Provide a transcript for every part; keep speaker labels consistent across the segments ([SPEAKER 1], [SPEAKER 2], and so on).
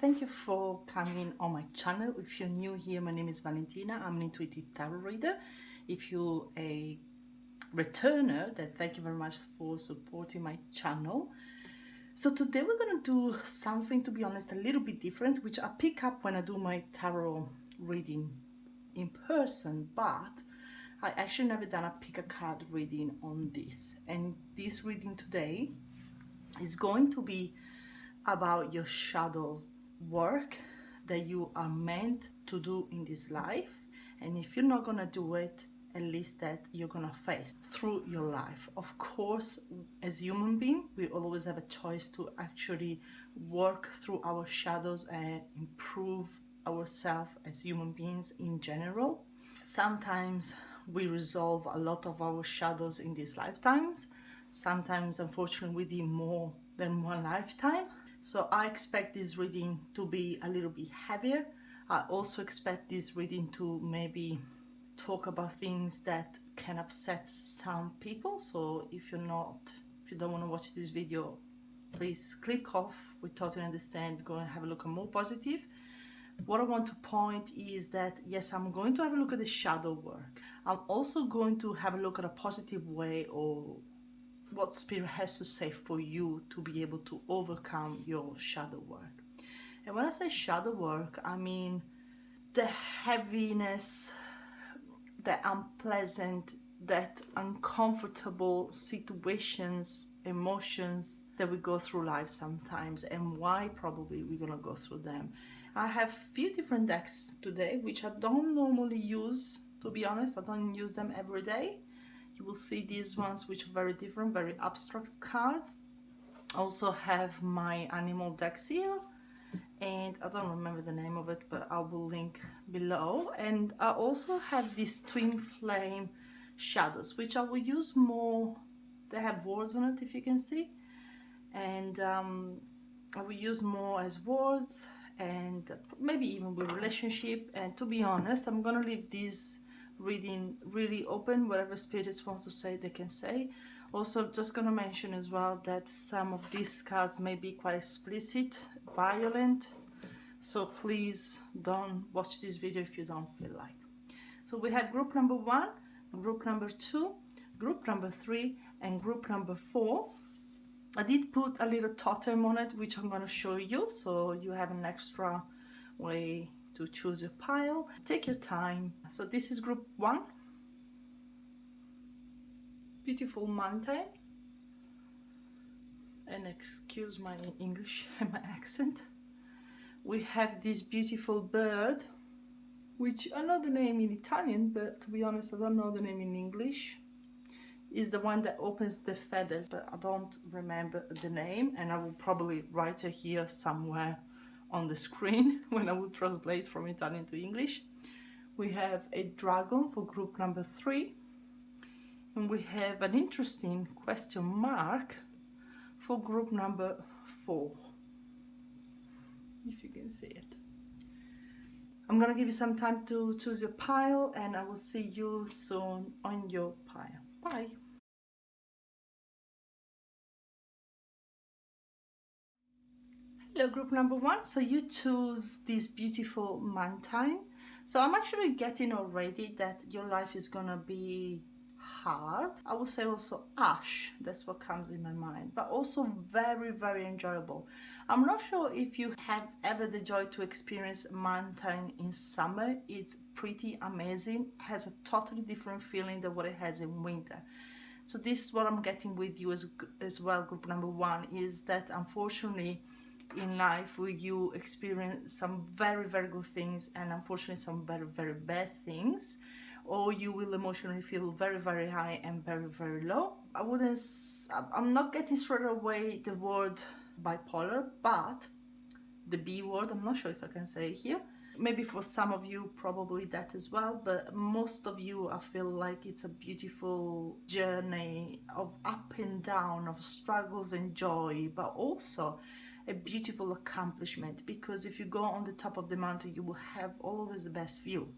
[SPEAKER 1] thank you for coming on my channel. If you're new here, my name is Valentina. I'm an intuitive tarot reader. If you're a returner, then thank you very much for supporting my channel. So today we're going to do something, to be honest, a little bit different, which I pick up when I do my tarot reading in person, but I actually never done a pick a card reading on this. And this reading today is going to be about your shadow work that you are meant to do in this life, and if you're not gonna do it, at least that you're gonna face through your life. Of course, as human beings, we always have a choice to actually work through our shadows and improve ourselves as human beings in general. Sometimes we resolve a lot of our shadows in these lifetimes. Sometimes, unfortunately, we need more than one lifetime. So I expect this reading to be a little bit heavier. I also expect this reading to maybe talk about things that can upset some people. So if you don't want to watch this video, please click off. We totally understand. Go and have a look at more positive. What I want to point is that yes, I'm going to have a look at the shadow work. I'm also going to have a look at a positive way, or what Spirit has to say for you to be able to overcome your shadow work. And when I say shadow work, I mean the heaviness, the unpleasant, that uncomfortable situations, emotions that we go through life sometimes, and why probably we're gonna go through them. I have a few different decks today, which I don't normally use, to be honest. I don't use them every day. You will see these ones which are very different, very abstract cards. I also have my animal decks here, and I don't remember the name of it, but I will link below. And I also have these twin flame shadows, which I will use more. They have words on it, if you can see, and I will use more as words, and maybe even with relationship. And to be honest, I'm gonna leave this reading really open. Whatever Spirit wants to say, they can say. Also, just gonna mention as well that some of these cards may be quite explicit, violent, so please don't watch this video if you don't feel like. So we have group number 1, group number 2, group number 3, and group number 4. I did put a little totem on it, which I'm gonna show you, so you have an extra way to choose your pile. Take your time. So this is group 1. Beautiful mountain. And excuse my English and my accent. We have this beautiful bird, which I know the name in Italian, but to be honest, I don't know the name in English. Is the one that opens the feathers, but I don't remember the name, and I will probably write it here somewhere on the screen when I will translate from Italian to English. We have a dragon for group number 3, and we have an interesting question mark for group number 4, if you can see it. I'm gonna give you some time to choose your pile, and I will see you soon on your pile. Bye. Hello, group number 1. So you choose this beautiful mountain. So I'm actually getting already that your life is gonna be hard. I would say also ash, that's what comes in my mind, but also very, very enjoyable. I'm not sure if you have ever the joy to experience mountain in summer. It's pretty amazing. It has a totally different feeling than what it has in winter. So this is what I'm getting with you as well, group number 1, is that unfortunately in life you experience some very, very good things, and unfortunately some very, very bad things, or you will emotionally feel very, very high and very, very low. I'm not getting straight away the word bipolar, but the B word, I'm not sure if I can say it here. Maybe for some of you probably that as well, but most of you, I feel like it's a beautiful journey of up and down, of struggles and joy, but also a beautiful accomplishment, because if you go on the top of the mountain, you will have always the best view.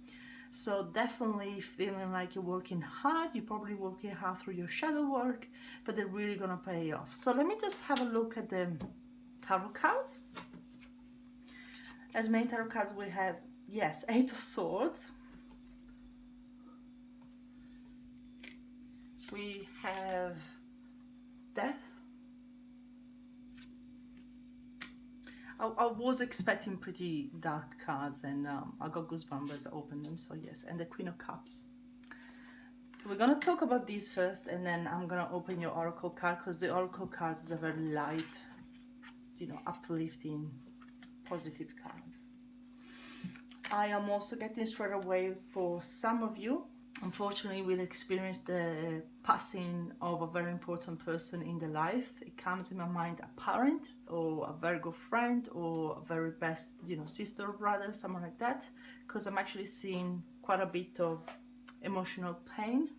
[SPEAKER 1] So definitely feeling like you're working hard. You're probably working hard through your shadow work, but they're really gonna pay off. So let me just have a look at the tarot cards. As main tarot cards we have, yes, Eight of Swords. We have Death. I was expecting pretty dark cards, and I got goosebumps as I opened them, so yes. And the Queen of Cups. So we're going to talk about these first, and then I'm going to open your Oracle card, because the Oracle cards are very light, you know, uplifting, positive cards. I am also getting straight away for some of you, unfortunately, we'll experience the passing of a very important person in their life. It comes in my mind a parent, or a very good friend, or a very best, you know, sister or brother, someone like that, because I'm actually seeing quite a bit of emotional pain.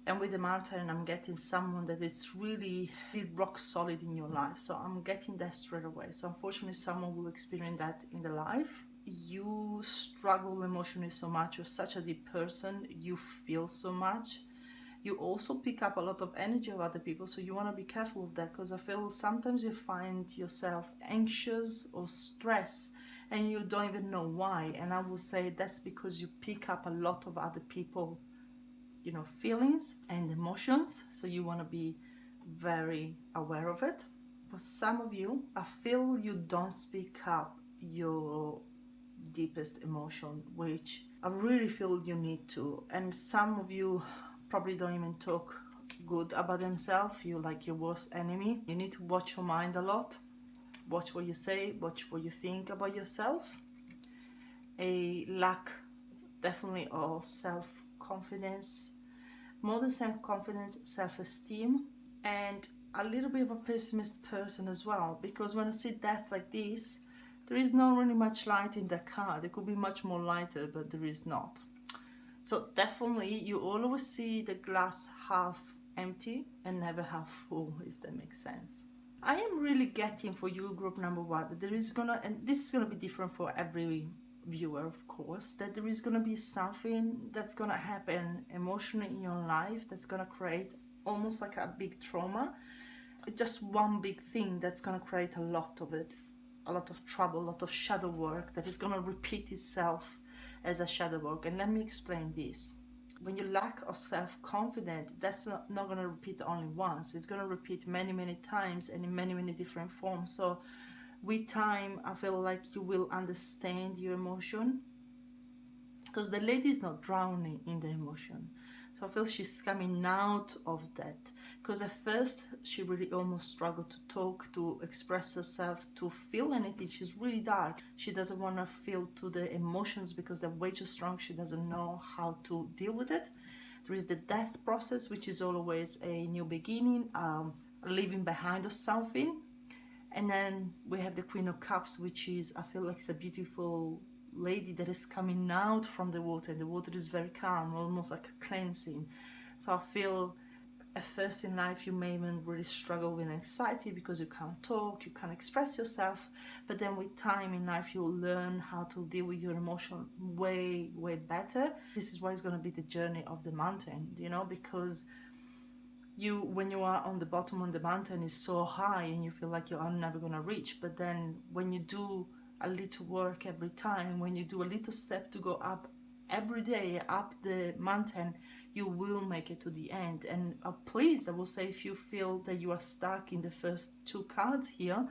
[SPEAKER 1] And with the Mountain, I'm getting someone that is really rock solid in your life. So I'm getting that straight away. So unfortunately, someone will experience that in their life. You struggle emotionally so much. You're such a deep person. You feel so much. You also pick up a lot of energy of other people. So you want to be careful of that, because I feel sometimes you find yourself anxious or stressed and you don't even know why. And I will say that's because you pick up a lot of other people, you know, feelings and emotions. So you want to be very aware of it. For some of you, I feel you don't speak up your deepest emotion, which I really feel you need to. And some of you probably don't even talk good about themselves. You like your worst enemy. You need to watch your mind a lot. Watch what you say, watch what you think about yourself. A lack definitely of self-confidence, more than self-confidence, self-esteem, and a little bit of a pessimist person as well, because when I see death like this, there is not really much light in the card. It could be much more lighter, but there is not. So definitely you always see the glass half empty and never half full, if that makes sense. I am really getting for you, group number one, that there is gonna, and this is gonna be different for every viewer, of course, that there is gonna be something that's gonna happen emotionally in your life that's gonna create almost like a big trauma. Just one big thing that's gonna create a lot of it, a lot of trouble, a lot of shadow work that is gonna repeat itself as a shadow work. And let me explain this. When you lack of self-confidence, that's not going to repeat only once. It's going to repeat many times and in many different forms. So with time, I feel like you will understand your emotion, because the lady is not drowning in the emotion. So I feel she's coming out of that, because at first she really almost struggled to talk, to express herself, to feel anything. She's really dark. She doesn't want to feel to the emotions because they're way too strong. She doesn't know how to deal with it. There is the death process, which is always a new beginning, leaving behind of something. And then we have the Queen of Cups, which is, I feel like it's a beautiful lady that is coming out from the water. The water is very calm, almost like a cleansing. So I feel at first in life you may even really struggle with anxiety because you can't talk, you can't express yourself, but then with time in life you'll learn how to deal with your emotion way better. This is why it's going to be the journey of the mountain, you know, because when you are on the bottom of the mountain is so high and you feel like you're never going to reach, but then when you do a little work every time, when you do a little step to go up every day up the mountain, you will make it to the end. And please, I will say, if you feel that you are stuck in the first two cards here,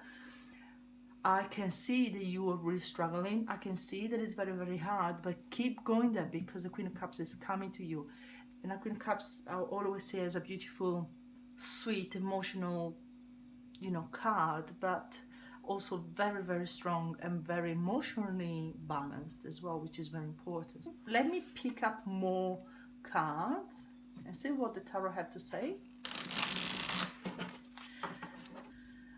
[SPEAKER 1] I can see that you are really struggling. I can see that it's very hard, but keep going there, because the Queen of Cups is coming to you. And the Queen of Cups, I always say, is a beautiful, sweet, emotional, you know, card, but also very strong and very emotionally balanced as well, which is very important. Let me pick up more cards and see what the tarot have to say.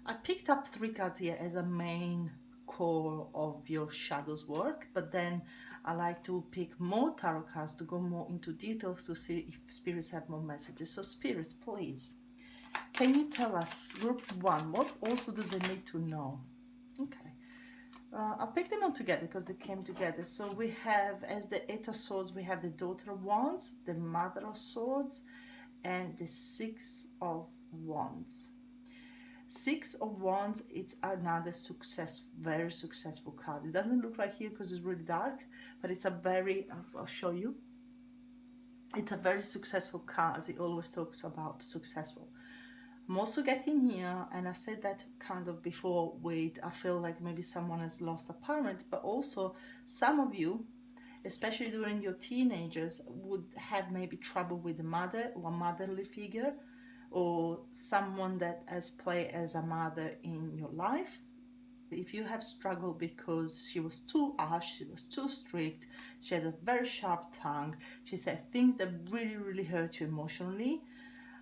[SPEAKER 1] I picked up 3 cards here as a main core of your shadows work, but then I like to pick more tarot cards to go more into details to see if spirits have more messages. So spirits, please, can you tell us, group 1, what also do they need to know? Okay. I'll pick them all together because they came together. So we have, as the 8 of Swords, we have the Daughter of Wands, the Mother of Swords, and the 6 of Wands. Six of Wands, it's another very successful card. It doesn't look like here because it's really dark, but it's a very, I'll show you. It's a very successful card. It always talks about successful. I'm also getting here, and I said that kind of before, I feel like maybe someone has lost a parent, but also some of you, especially during your teenagers, would have maybe trouble with a mother or a motherly figure, or someone that has played as a mother in your life. If you have struggled because she was too harsh, she was too strict, she had a very sharp tongue, she said things that really, really hurt you emotionally,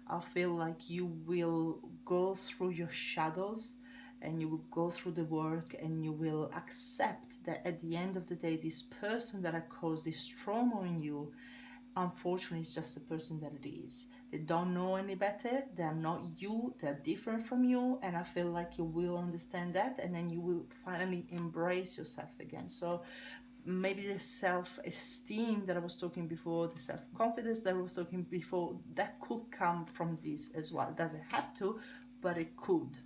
[SPEAKER 1] I feel like you will go through your shadows and you will go through the work and you will accept that at the end of the day, this person that had caused this trauma on you, unfortunately, is just the person that it is. They don't know any better. They're not you. They're different from you. And I feel like you will understand that. And then you will finally embrace yourself again. So maybe the self-esteem that I was talking before, the self-confidence that I was talking before, that could come from this as well. It doesn't have to, but it could.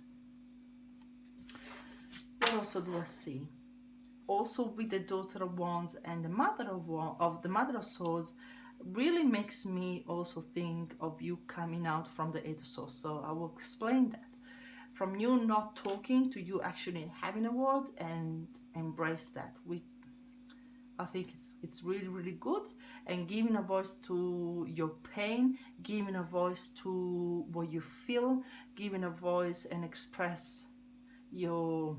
[SPEAKER 1] What also do I see? Also with the Daughter of Wands and the Mother of Swords, really makes me also think of you coming out from the Eight of Swords. So I will explain that. From you not talking to you actually having a word and embrace that, which I think it's really, really good, and giving a voice to your pain, giving a voice to what you feel, giving a voice and express your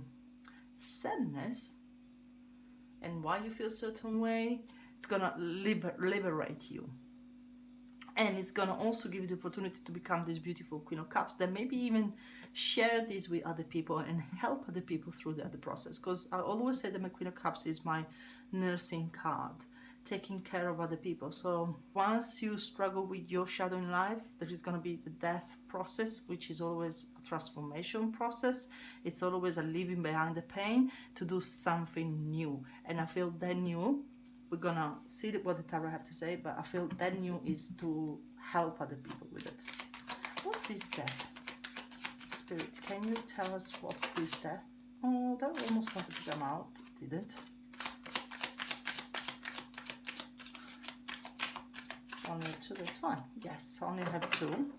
[SPEAKER 1] sadness and why you feel a certain way. It's gonna liberate you, and it's gonna also give you the opportunity to become this beautiful Queen of Cups, that maybe even share this with other people and help other people through the process. Because I always say that my Queen of Cups is my nursing card, taking care of other people. So once you struggle with your shadow in life, there is going to be the death process, which is always a transformation process. It's always a leaving behind the pain to do something new. And I feel that new, we're gonna see what the tarot have to say, but I feel that new is to help other people with it. What's this death? Spirit, can you tell us what's this death? Oh, that almost wanted to come out, didn't. Only two, that's fine. Yes, only have two.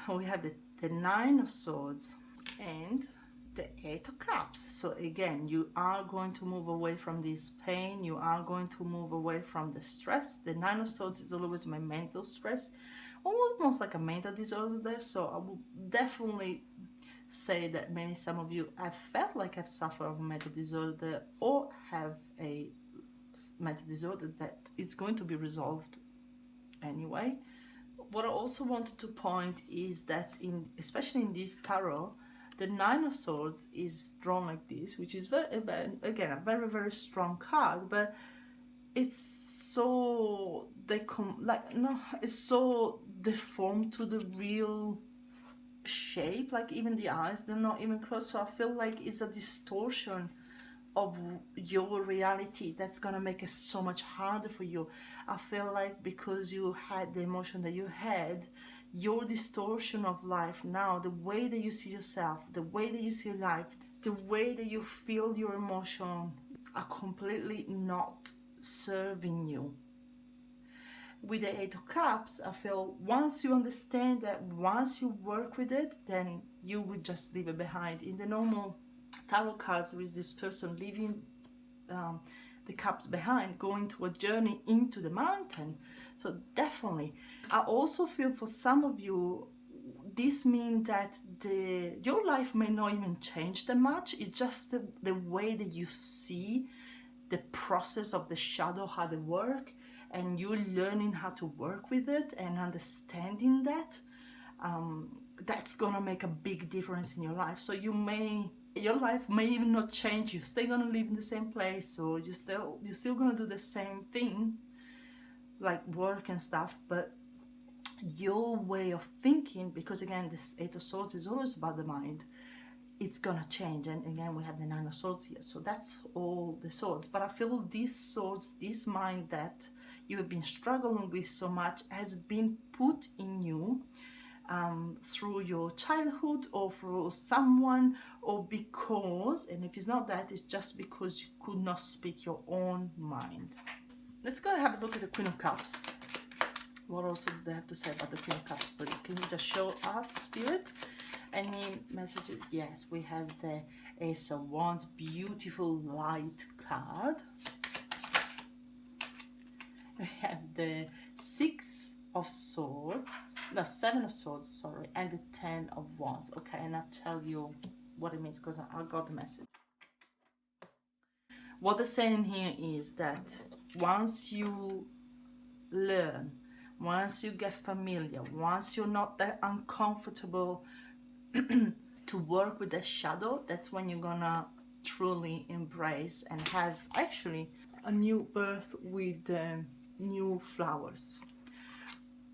[SPEAKER 1] We have the Nine of Swords and the Eight of Cups. So again, you are going to move away from this pain. You are going to move away from the stress. The Nine of Swords is always my mental stress, almost like a mental disorder. So I will definitely say that some of you have felt like have suffered of a mental disorder or have a mental disorder that is going to be resolved anyway. What I also wanted to point is that especially in this tarot, the Nine of Swords is drawn like this, which is again a very, very strong card, but it's so it's so deformed to the real shape, like even the eyes, they're not even close. So I feel like it's a distortion of your reality that's gonna make it so much harder for you. I feel like because you had the emotion that you had, your distortion of life now, the way that you see yourself, the way that you see life, the way that you feel your emotion are completely not serving you. With the Eight of Cups, I feel once you understand that, once you work with it, then you would just leave it behind. In the normal tarot cards, there is this person leaving the cups behind, going to a journey into the mountain. So definitely, I also feel for some of you, this means that your life may not even change that much. It's just the way that you see the process of the shadow, how they work, and you learning how to work with it and understanding that, that's gonna make a big difference in your life. So your life may even not change. You're still gonna live in the same place, or you're still gonna do the same thing, like work and stuff, but your way of thinking, because again, this Eight of Swords is always about the mind, it's gonna change. And again, we have the Nine of Swords here, so that's all the swords. But I feel these swords, this mind that you have been struggling with so much, has been put in you through your childhood or through someone, or because, and if it's not that, it's just because you could not speak your own mind. Let's go and have a look at the Queen of Cups. What also do they have to say about the Queen of Cups, please? Can you just show us, Spirit, any messages? Yes, we have the Ace of Wands, beautiful light card. We have the Six of Swords, no, Seven of Swords, sorry, and the Ten of Wands. Okay, and I'll tell you what it means because I got the message. What they're saying here is that once you learn, once you get familiar, once you're not that uncomfortable to work with the shadow, that's when you're gonna truly embrace and have actually a new birth with new flowers.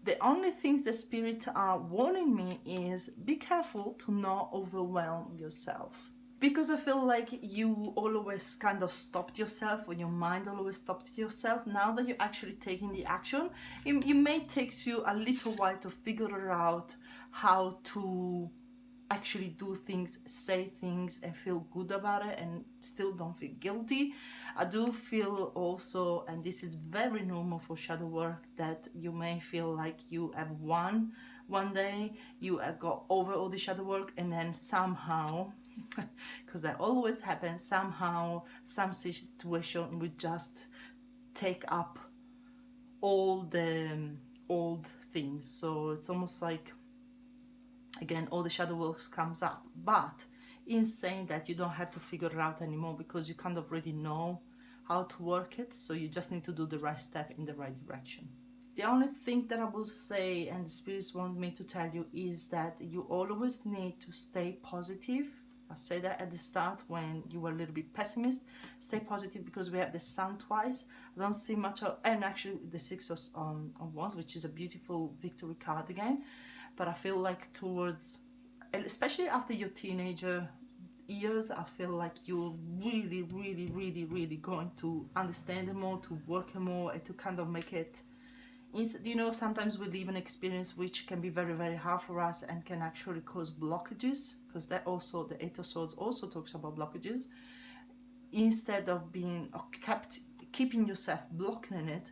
[SPEAKER 1] The only things the Spirit are warning me is be careful to not overwhelm yourself. Because I feel like you always kind of stopped yourself, or your mind always stopped yourself. Now that you're actually taking the action, it may take you a little while to figure out how to actually do things, say things, and feel good about it, and still don't feel guilty. I do feel also, and this is very normal for shadow work, that you may feel like you have won one day, you have got over all the shadow work, and then somehow, because that always happens, somehow some situation will just take up all the old things. So it's almost like, again, all the shadow works comes up. But in saying that, you don't have to figure it out anymore, because you kind of already know how to work it. So you just need to do the right step in the right direction. The only thing that I will say, and the spirits want me to tell you, is that you always need to stay positive. I said that at the start when you were a little bit pessimist. Stay positive, because we have the Sun twice. I don't see much of, and actually the Six of Wands, which is a beautiful victory card again. But I feel like towards, especially after your teenager years, I feel like you're really going to understand it more, to work it more, and to kind of make it, you know, sometimes we live an experience which can be very hard for us and can actually cause blockages, because that also, the Eight of Swords also talks about blockages. Instead of being keeping yourself blocked in it,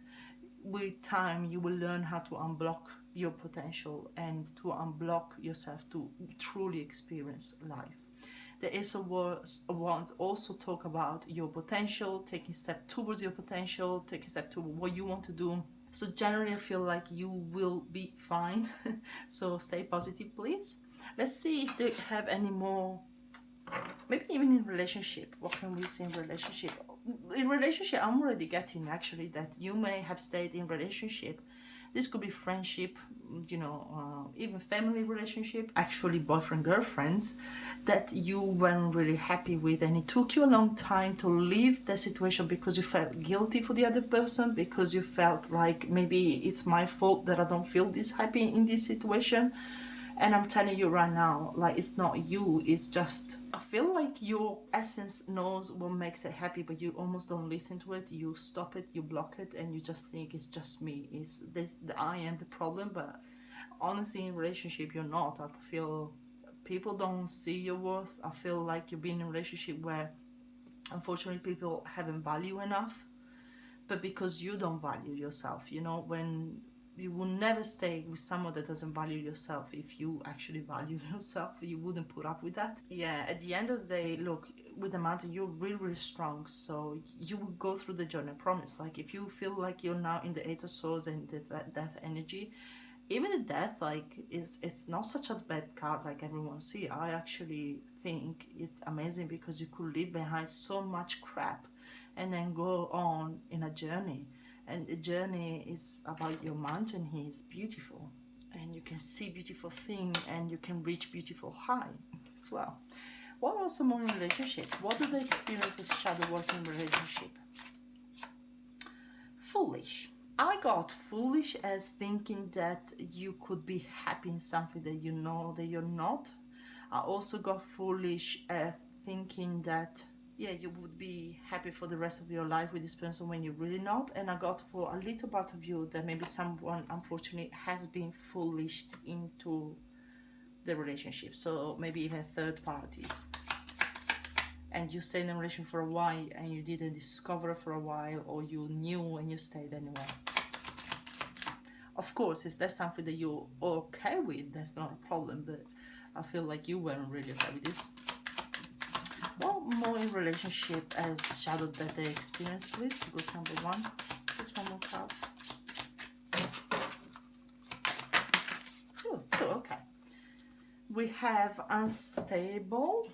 [SPEAKER 1] with time you will learn how to unblock your potential and to unblock yourself to truly experience life. The Ace of Wands also talk about your potential, taking step towards your potential, taking step to what you want to do. So generally I feel like you will be fine. So stay positive, please. Let's see if they have any more, maybe even in relationship. What can we see in relationship? In relationship, I'm already getting actually that you may have stayed in relationship. This could be friendship, you know, even family relationship, actually boyfriend, girlfriends, that you weren't really happy with, and it took you a long time to leave the situation because you felt guilty for the other person, because you felt like maybe it's my fault that I don't feel this happy in this situation. And I'm telling you right now, like, it's not you, it's just, I feel like your essence knows what makes it happy, but you almost don't listen to it. You stop it, you block it, and you just think it's just me. It's this, I am the problem. But honestly, in relationship, you're not. I feel people don't see your worth. I feel like you've been in a relationship where, unfortunately, people haven't value enough. But because you don't value yourself, you know, when you will never stay with someone that doesn't value yourself. If you actually value yourself, you wouldn't put up with that. Yeah, at the end of the day, look, with the mountain, you're really strong, so you will go through the journey, I promise. Like, if you feel like you're now in the Eight of Swords and the death energy, even the death, like, it's not such a bad card like everyone see. I actually think it's amazing, because you could leave behind so much crap and then go on in a journey. And the journey is about your mountain here. It's beautiful, and you can see beautiful things, and you can reach beautiful high as well. What are some more relationships? What do they experience as shadow working relationship? Foolish. I got foolish as thinking that you could be happy in something that you know that you're not. I also got foolish thinking that, yeah, you would be happy for the rest of your life with this person when you're really not. And I got for a little part of you that maybe someone, unfortunately, has been foolish into the relationship. So maybe even third parties. And you stayed in a relationship for a while and you didn't discover for a while, or you knew and you stayed anyway. Of course, if that's something that you're okay with, that's not a problem, but I feel like you weren't really okay with this. What more in relationship as shadow that they experience, please? We go number one. Just one more card. Two, okay. We have unstable.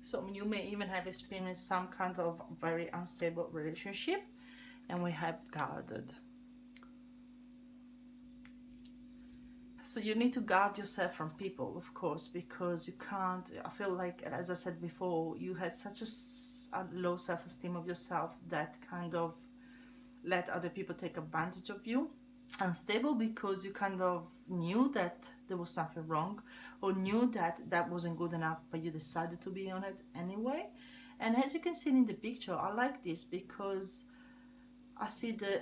[SPEAKER 1] So you may even have experienced some kind of very unstable relationship. And we have guarded. So you need to guard yourself from people, of course, because you can't, I feel like, as I said before, you had such a low self-esteem of yourself that kind of let other people take advantage of you. Unstable because you kind of knew that there was something wrong, or knew that that wasn't good enough, but you decided to be on it anyway. And as you can see in the picture, I like this because I see the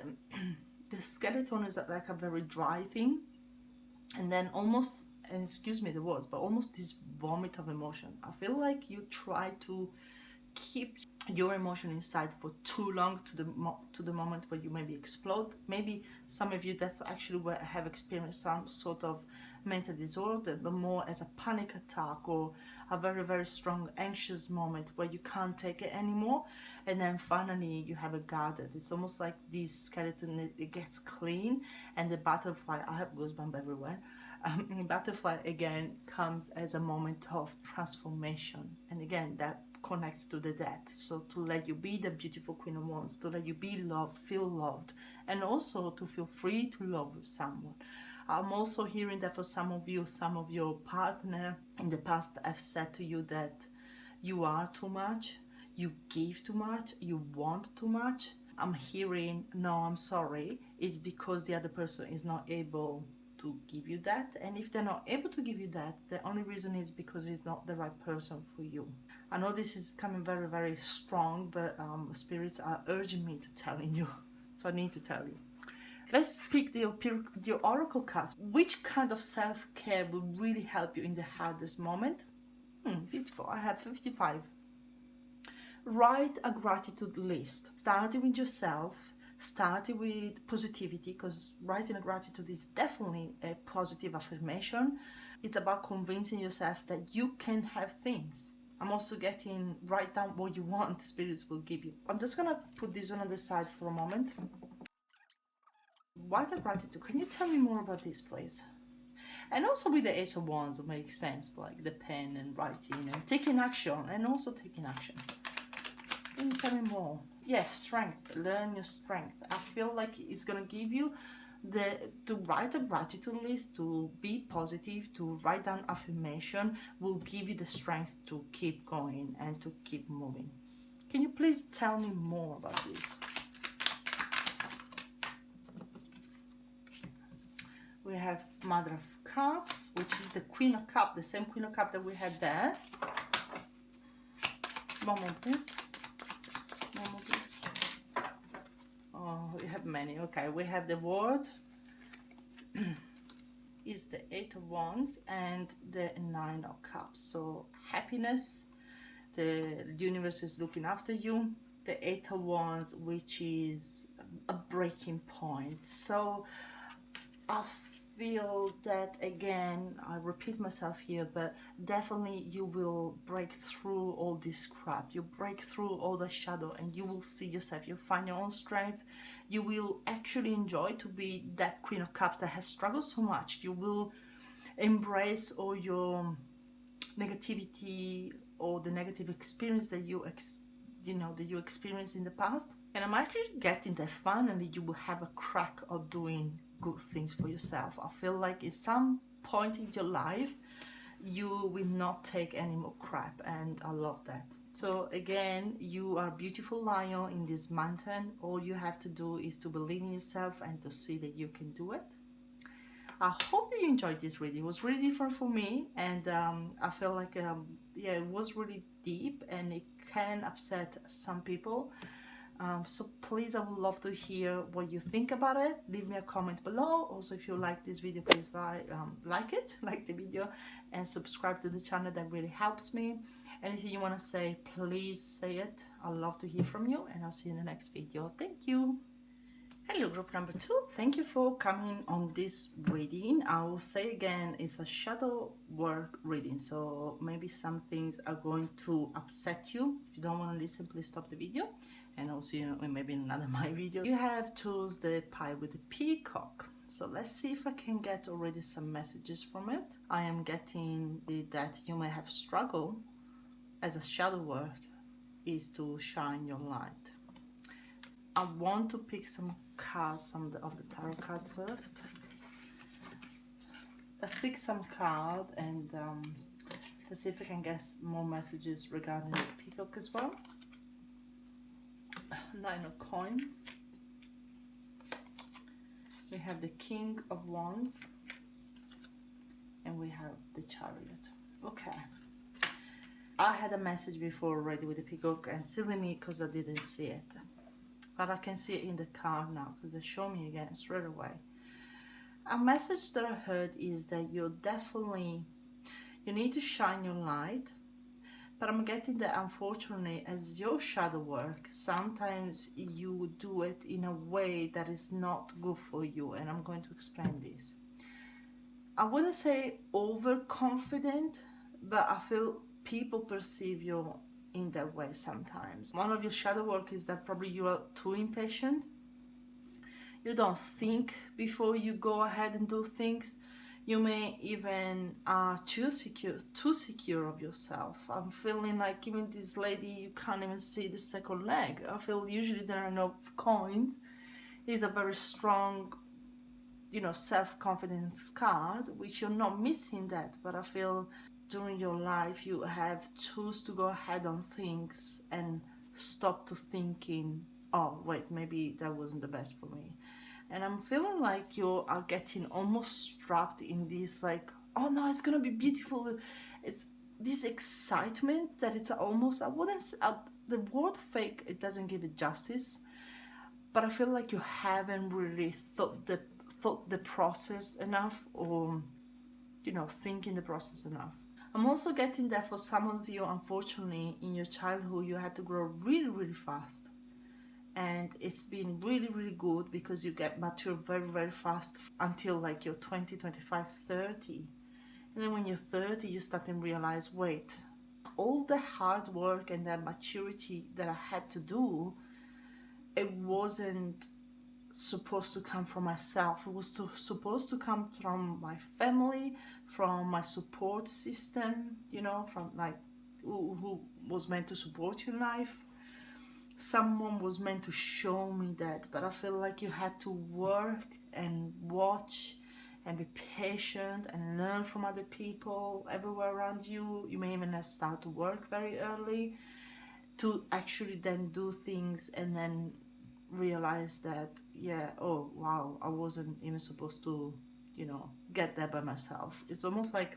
[SPEAKER 1] skeleton is like a very dry thing, and then almost, and excuse me the words, but almost this vomit of emotion. I feel like you try to keep your emotion inside for too long to the moment where you maybe explode. Maybe some of you, that's actually where I have experienced some sort of mental disorder, but more as a panic attack or a very, very strong anxious moment where you can't take it anymore, and then finally you have a guarded. It's almost like this skeleton, it gets clean, and the butterfly, I have goosebumps everywhere. Butterfly again comes as a moment of transformation, and again that connects to the death. So to let you be the beautiful Queen of Wands, to let you be loved, feel loved, and also to feel free to love someone. I'm also hearing that for some of you, some of your partner in the past have said to you that you are too much, you give too much, you want too much. I'm hearing, no, I'm sorry, it's because the other person is not able to give you that. And if they're not able to give you that, the only reason is because it's not the right person for you. I know this is coming very, very strong, but spirits are urging me to telling you, so I need to tell you. Let's pick the oracle cards. Which kind of self-care will really help you in the hardest moment? Beautiful. I have 55. Write a gratitude list. Starting with yourself, starting with positivity, because writing a gratitude is definitely a positive affirmation. It's about convincing yourself that you can have things. I'm also getting, write down what you want, spirits will give you. I'm just gonna put this one on the side for a moment. Write a gratitude. Can you tell me more about this, please? And also with the Ace of Wands, it makes sense, like the pen and writing and taking action, and also taking action. Can you tell me more? Yes, strength. Learn your strength. I feel like it's gonna give you to write a gratitude list, to be positive, to write down affirmation, will give you the strength to keep going and to keep moving. Can you please tell me more about this? We have Mother of Cups, which is the Queen of Cups, the same Queen of Cups that we had there. One more, please. One more, please. Oh, we have many. Okay, we have the World. Is the Eight of Wands and the Nine of Cups. So happiness, the universe is looking after you. The Eight of Wands, which is a breaking point. So I feel that, again, I repeat myself here, but definitely you will break through all this crap. You break through all the shadow and you will see yourself. You'll find your own strength. You will actually enjoy to be that Queen of Cups that has struggled so much. You will embrace all your negativity or the negative experience that you experienced in the past. And I'm actually getting that finally you will have a crack of doing good things for yourself. I feel like at some point in your life you will not take any more crap, and I love that. So again, you are a beautiful lion in this mountain. All you have to do is to believe in yourself and to see that you can do it. I hope that you enjoyed this reading. It was really different for me, and I felt like yeah, it was really deep, and it can upset some people. So please, I would love to hear what you think about it. Leave me a comment below. Also, if you like this video, please like it, like the video, and subscribe to the channel. That really helps me. Anything you want to say, please say it. I'd love to hear from you, and I'll see you in the next video. Thank you. Hello, group number 2. Thank you for coming on this reading. I will say again, it's a shadow work reading, so maybe some things are going to upset you. If you don't want to listen, please stop the video, and I'll see you in maybe another my video. You have chose the pie with the peacock. So let's see if I can get already some messages from it. I am getting that you may have struggled as a shadow work is to shine your light. I want to pick some cards, some of the tarot cards first. Let's pick some card and let's see if I can get more messages regarding the peacock as well. 9 of coins. We have the King of Wands. And we have the Chariot. Okay. I had a message before already with the peacock, and silly me because I didn't see it. But I can see it in the card now because they show me again straight away. A message that I heard is that you need to shine your light, but I'm getting that unfortunately as your shadow work, sometimes you do it in a way that is not good for you, and I'm going to explain this. I wouldn't say overconfident, but I feel people perceive you in that way sometimes. One of your shadow work is that probably you are too impatient. You don't think before you go ahead and do things. You may even too secure of yourself. I'm feeling like even this lady, you can't even see the second leg. I feel usually there are no coins. It's a very strong, you know, self-confidence card, which you're not missing that, but I feel during your life you have choose to go ahead on things and stop to thinking, oh wait, maybe that wasn't the best for me. And I'm feeling like you are getting almost trapped in this, like, oh no, it's gonna be beautiful. It's this excitement that it's almost, I wouldn't say, the word fake, it doesn't give it justice, but I feel like you haven't really thought the process enough, or you know, thinking the process enough. I'm also getting that for some of you, unfortunately, in your childhood, you had to grow really, really fast. And it's been really, really good because you get mature very, very fast until like you're 20, 25, 30. And then when you're 30, you start to realize, wait, all the hard work and the maturity that I had to do, it wasn't supposed to come from myself. It was supposed to come from my family, from my support system, you know, from like who was meant to support you in life. Someone was meant to show me that, but I feel like you had to work and watch and be patient and learn from other people everywhere around you. You may even have started to work very early to actually then do things and then realize that, yeah, oh wow, I wasn't even supposed to, you know, get there by myself. It's almost like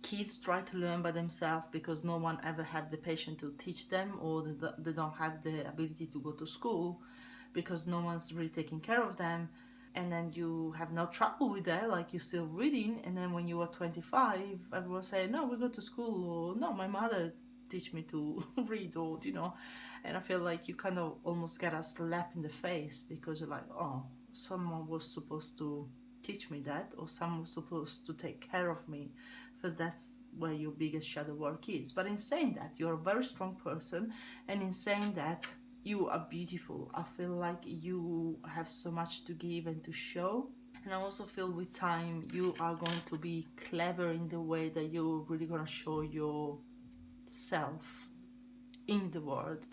[SPEAKER 1] kids try to learn by themselves because no one ever had the patience to teach them, or they don't have the ability to go to school because no one's really taking care of them. And then you have no trouble with that, like you're still reading, and then when you are 25, everyone say, no, we go to school, or no, my mother teach me to read, or you know. And I feel like you kind of almost get a slap in the face because you're like, oh, someone was supposed to teach me that, or someone was supposed to take care of me. So that's where your biggest shadow work is. But in saying that, you're a very strong person, and in saying that, you are beautiful. I feel like you have so much to give and to show. And I also feel with time you are going to be clever in the way that you're really going to show yourself in the world.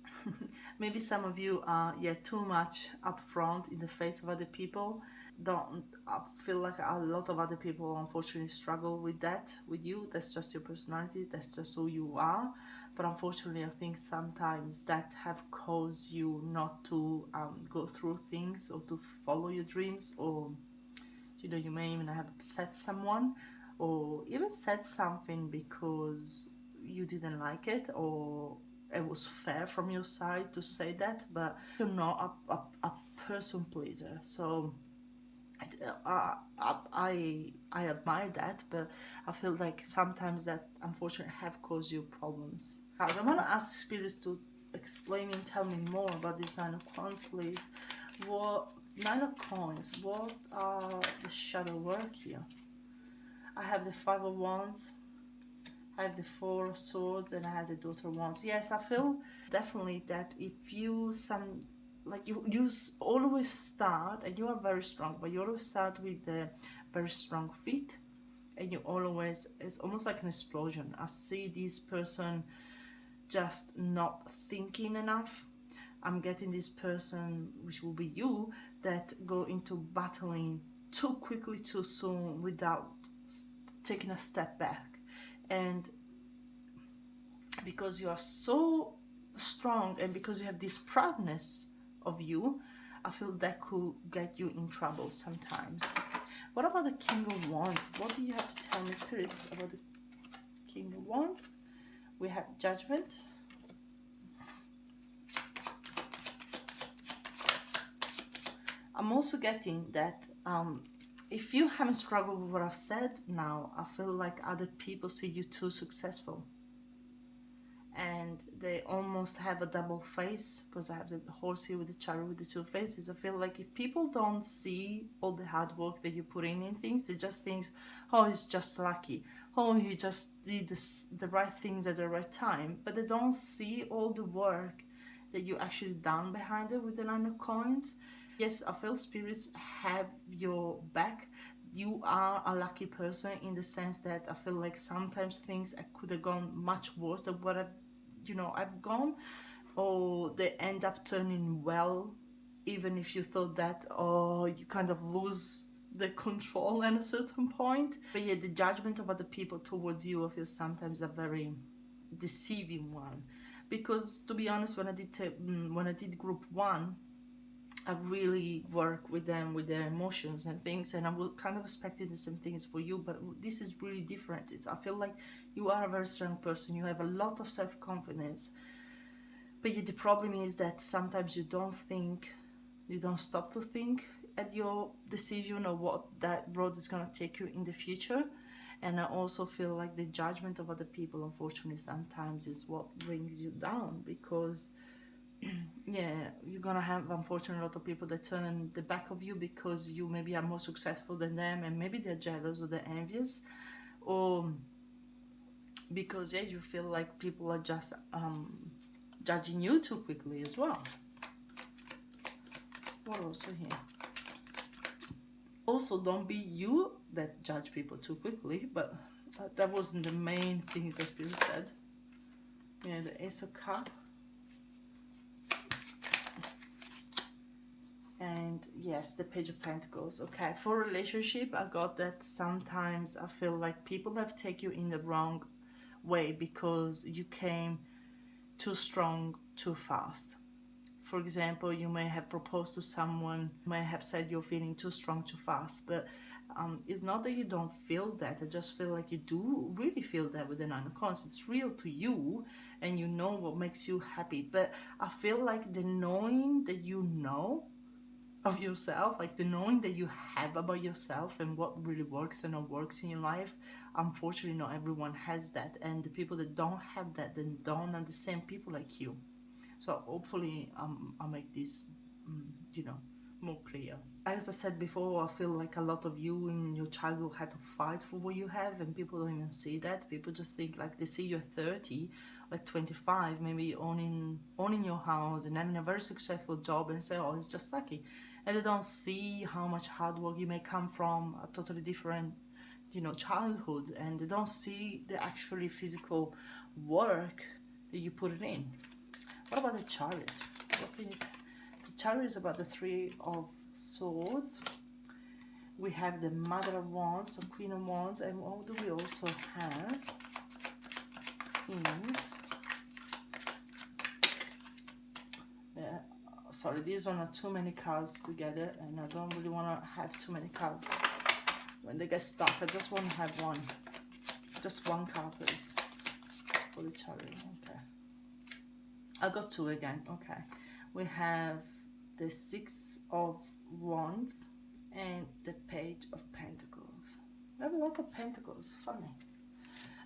[SPEAKER 1] Maybe some of you are too much upfront in the face of other people. I feel like a lot of other people unfortunately struggle with that with you. That's just your personality, that's just who you are. But unfortunately, I think sometimes that have caused you not to go through things or to follow your dreams, or You know, you may even have upset someone, or even said something because you didn't like it, or it was fair from your side to say that, but you're not a person pleaser. So I admire that, but I feel like sometimes that unfortunately have caused you problems. I want to ask spirits to explain and tell me more about this Nine of Coins, please. What Nine of Coins? What are the shadow work here? I have the Five of Wands, I have the Four of Swords, and I have the Daughter of Wands. Yes, I feel definitely that if you you always start, and you are very strong, but you always start with a very strong feet, and you always, it's almost like an explosion. I see this person just not thinking enough. I'm getting this person, which will be you, that go into battling too quickly, too soon, without taking a step back. And because you are so strong, and because you have this proudness of you, I feel that could get you in trouble sometimes. What about the King of Wands? What do you have to tell me, spirits, about the King of Wands? We have Judgment. I'm also getting that if you haven't struggled with what I've said now, I feel like other people see you too successful. And they almost have a double face, because I have the horse here with the chariot with the two faces. I feel like if people don't see all the hard work that you put in things, they just think, oh, he's just lucky. Oh, he just did the right things at the right time. But they don't see all the work that you actually done behind it with the Nine of Coins. Yes, I feel spirits have your back. You are a lucky person in the sense that I feel like sometimes things could have gone much worse than what I've gone, or they end up turning well, even if you thought that, you kind of lose the control at a certain point. But yeah, the judgment of other people towards you, I feel sometimes a very deceiving one, because to be honest, when I did group 1, I really work with them, with their emotions and things, and I will kind of expecting the same things for you, but this is really different. I feel like you are a very strong person, you have a lot of self-confidence, but yet the problem is that sometimes you don't stop to think at your decision or what that road is going to take you in the future. And I also feel like the judgment of other people, unfortunately, sometimes is what brings you down, because yeah, you're gonna have, unfortunately, a lot of people that turn the back of you because you maybe are more successful than them, and maybe they're jealous or they're envious, or because you feel like people are just judging you too quickly as well. What also here? Also, don't be you that judge people too quickly, but that wasn't the main things that Spirit said. Yeah, the Ace of Cups. And yes, the Page of Pentacles. Okay, for relationship, I got that sometimes I feel like people have taken you in the wrong way because you came too strong too fast. For example, you may have proposed to someone, may have said you're feeling too strong too fast, but it's not that you don't feel that. I just feel like you do really feel that with the Nine of Coins. It's real to you, and you know what makes you happy. But I feel like the knowing that you know of yourself, like the knowing that you have about yourself and what really works and not works in your life, unfortunately not everyone has that, and the people that don't have that then don't understand people like you. So hopefully I'll make this more clear. As I said before, I feel like a lot of you in your childhood had to fight for what you have, and people don't even see that. People just think, like, they see you at 30 or at 25 maybe owning your house and having a very successful job, and say, oh, it's just lucky. And they don't see how much hard work you may come from a totally different childhood, and they don't see the actually physical work that you put it in. What about the Chariot? The Chariot is about the Three of Swords. We have the Mother of Wands, the Queen of Wands, and what do we also have? Sorry, these one are too many cards together, and I don't really want to have too many cards when they get stuck. I just want to have one. Just one card, please, for the Chariot. Okay. I got 2 again. Okay. We have the 6 of Wands and the Page of Pentacles. We have a lot of Pentacles. Funny.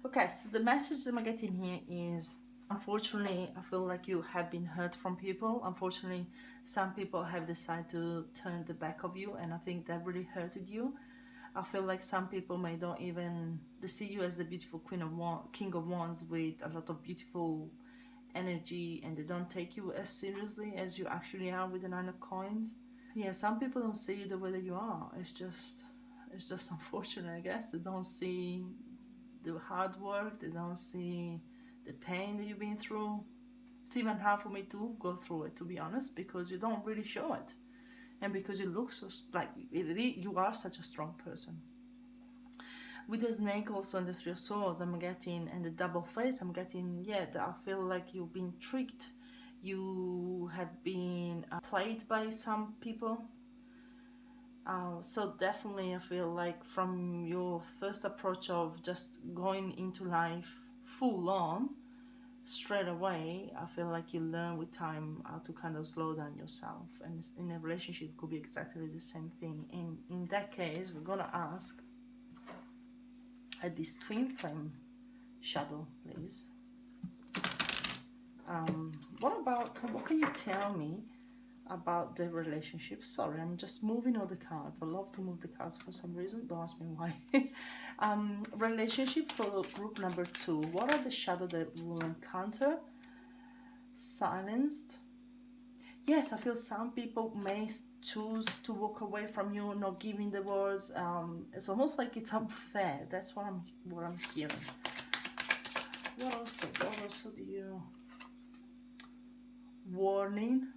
[SPEAKER 1] Okay, so the message that I'm getting here is, unfortunately, I feel like you have been hurt from people. Unfortunately, some people have decided to turn the back of you, and I think that really hurted you. I feel like some people may don't even, they see you as the beautiful King of Wands with a lot of beautiful energy, and they don't take you as seriously as you actually are with the 9 of Coins. Yeah, some people don't see you the way that you are. It's just unfortunate, I guess. They don't see the hard work, they don't see the pain that you've been through. It's even hard for me to go through it, to be honest, because you don't really show it, and because you look so like you are such a strong person. With the snake also and the 3 of Swords I'm getting, and the double face I'm getting, yeah, I feel like you've been tricked, you have been played by some people. So definitely I feel like from your first approach of just going into life full on straight away, I feel like you learn with time how to kind of slow down yourself, and in a relationship it could be exactly the same thing. In that case, we're gonna ask at this twin flame shadow, please, what can you tell me about the relationship? Sorry, I'm just moving all the cards. I love to move the cards for some reason. Don't ask me why. Relationship for group number 2. What are the shadows that we'll encounter? Silenced. Yes, I feel some people may choose to walk away from you, not giving the words. It's almost like it's unfair. That's what I'm hearing. What also do you? Warning.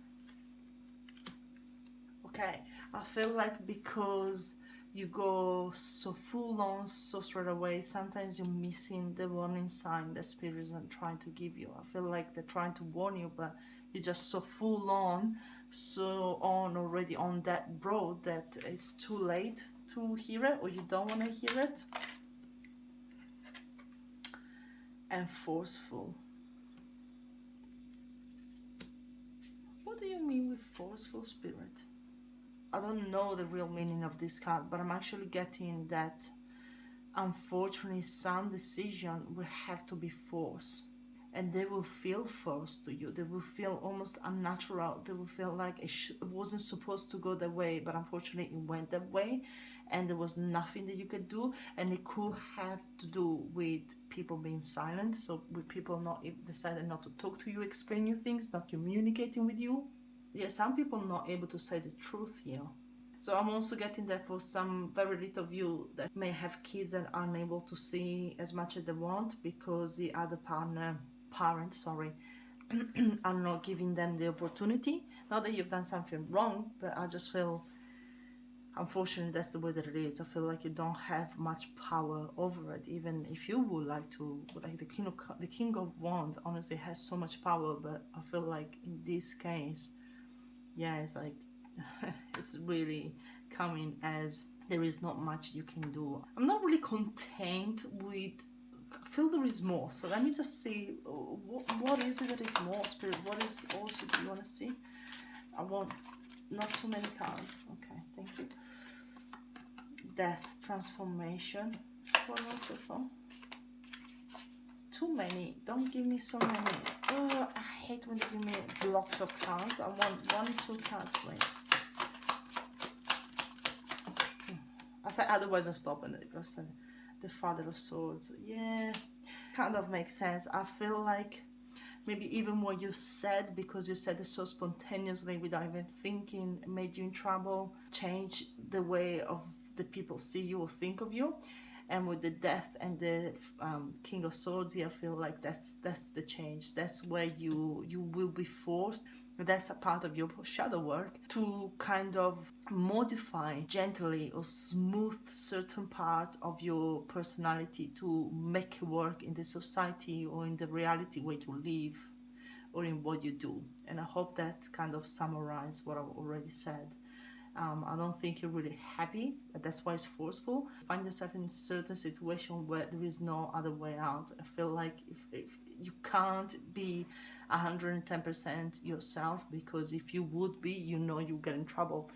[SPEAKER 1] Okay, I feel like because you go so full on, so straight away, sometimes you're missing the warning sign that Spirit isn't trying to give you. I feel like they're trying to warn you, but you're just so full on, so on already on that road that it's too late to hear it, or you don't want to hear it. And forceful. What do you mean with forceful, Spirit? I don't know the real meaning of this card, but I'm actually getting that unfortunately some decision will have to be forced, and they will feel forced to you. They will feel almost unnatural. They will feel like it wasn't supposed to go that way, but unfortunately it went that way, and there was nothing that you could do. And it could have to do with people being silent, so with people not deciding not to talk to you, explain you things, not communicating with you. Yeah, some people not able to say the truth here. So I'm also getting that for some very little of you that may have kids that are unable to see as much as they want because the other parents are not giving them the opportunity. Not that you've done something wrong, but I just feel, unfortunately, that's the way that it is. I feel like you don't have much power over it, even if you would like to. Like the King of Wands honestly has so much power, but I feel like in this case, yeah, it's like it's really coming as there is not much you can do. I'm not really content with, I feel there is more. So let me just see, what is it that is more, Spirit? What is also, do you want to see? I want not too many cards. Okay, thank you. Death, transformation. What else so far? Too many. Don't give me so many. Oh, I hate when they give me blocks of cards. I want 1, 2 cards, please. I said otherwise I stop and because the Father of Swords. Yeah, kind of makes sense. I feel like maybe even what you said, because you said it so spontaneously without even thinking, made you in trouble, change the way of the people see you or think of you. And with the Death and the King of Swords here, I feel like that's the change. That's where you will be forced. That's a part of your shadow work to kind of modify gently or smooth certain part of your personality to make it work in the society or in the reality where you live or in what you do. And I hope that kind of summarizes what I've already said. I don't think you're really happy. That's why it's forceful. Find yourself in a certain situation where there is no other way out. I feel like if you can't be 110% yourself, because if you would be, you know you get in trouble.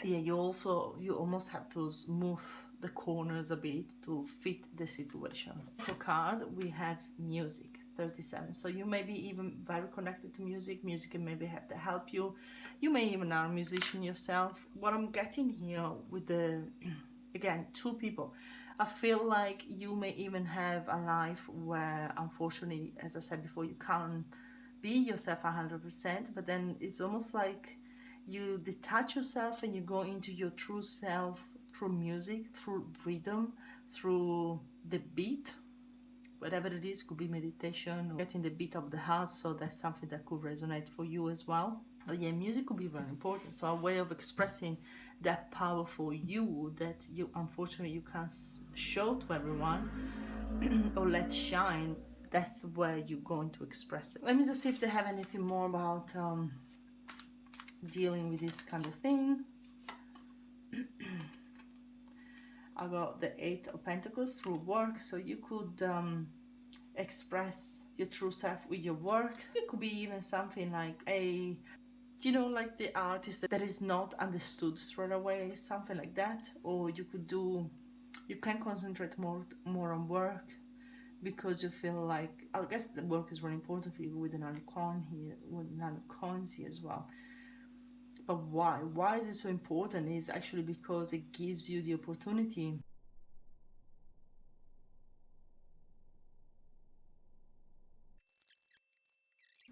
[SPEAKER 1] Yeah, you almost have to smooth the corners a bit to fit the situation. For card, we have music, 37. So you may be even very connected to music. Music can maybe have to help you. You may even are a musician yourself. What I'm getting here with the, again, two people, I feel like you may even have a life where, unfortunately, as I said before, you can't be yourself 100%, but then it's almost like you detach yourself and you go into your true self through music, through rhythm, through the beat, whatever it is. Could be meditation or getting the beat of the heart. So that's something that could resonate for you as well. But yeah, music could be very important. So a way of expressing that powerful you that you unfortunately you can't show to everyone or let shine. That's where you're going to express it. Let me just see if they have anything more about dealing with this kind of thing. I got the 8 of Pentacles through work, so you could express your true self with your work. It could be even something like a, you know, like the artist that is not understood straight away, something like that. Or you could do, you can concentrate more on work because you feel like, I guess the work is really important for you with another coin here, with another coins here as well. But why? Why is it so important? Is actually because it gives you the opportunity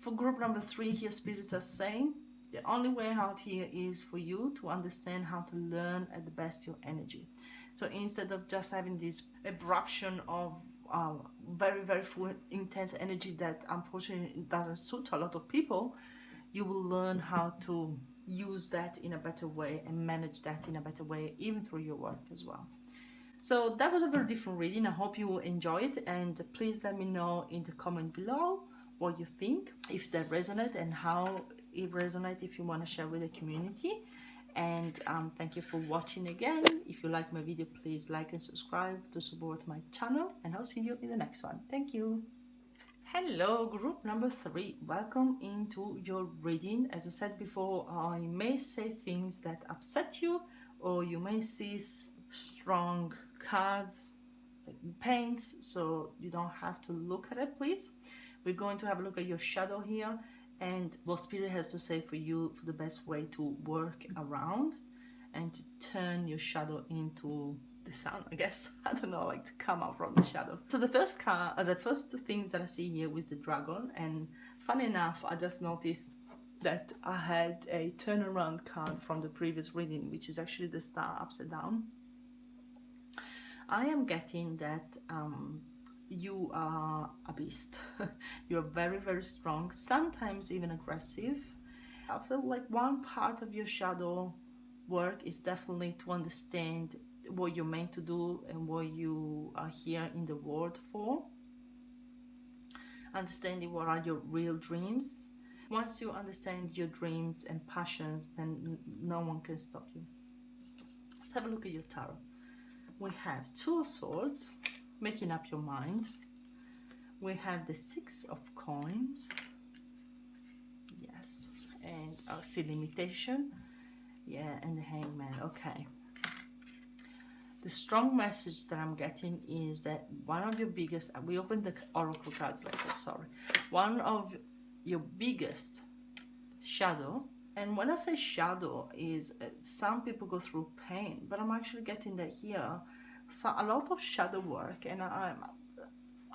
[SPEAKER 1] for group number 3 here. Spirits are saying the only way out here is for you to understand how to learn at the best your energy. So instead of just having this eruption of very full intense energy that unfortunately doesn't suit a lot of people, you will learn how to use that in a better way and manage that in a better way, even through your work as well. So that was a very different reading. I hope you enjoy it, and please let me know in the comment below what you think, if that resonates and how it resonates, if you want to share with the community. And thank you for watching again. If you like my video, please like and subscribe to support my channel, and I'll see you in the next one. Thank you. Hello, group number 3. Welcome into your reading. As I said before, I may say things that upset you, or you may see strong cards, paints, so you don't have to look at it, please. We're going to have a look at your shadow here and what Spirit has to say for you for the best way to work around and to turn your shadow into the sun, I guess. I don't know, like to come out from the shadow. So the first card, the first things that I see here with the dragon, and funny enough, I just noticed that I had a turnaround card from the previous reading, which is actually the star upside down. I am getting that you are a beast. You're very strong, sometimes even aggressive. I feel like one part of your shadow work is definitely to understand what you're meant to do and what you are here in the world for. Understanding what are your real dreams. Once you understand your dreams and passions, then no one can stop you. Let's have a look at your tarot. We have 2 of Swords, making up your mind. We have the 6 of Coins. Yes. And I see Limitation. Yeah, and the Hangman. Okay. The strong message that I'm getting is that one of your biggest, we opened the oracle cards later, sorry. One of your biggest shadow, and when I say shadow is some people go through pain, but I'm actually getting that here. So a lot of shadow work, and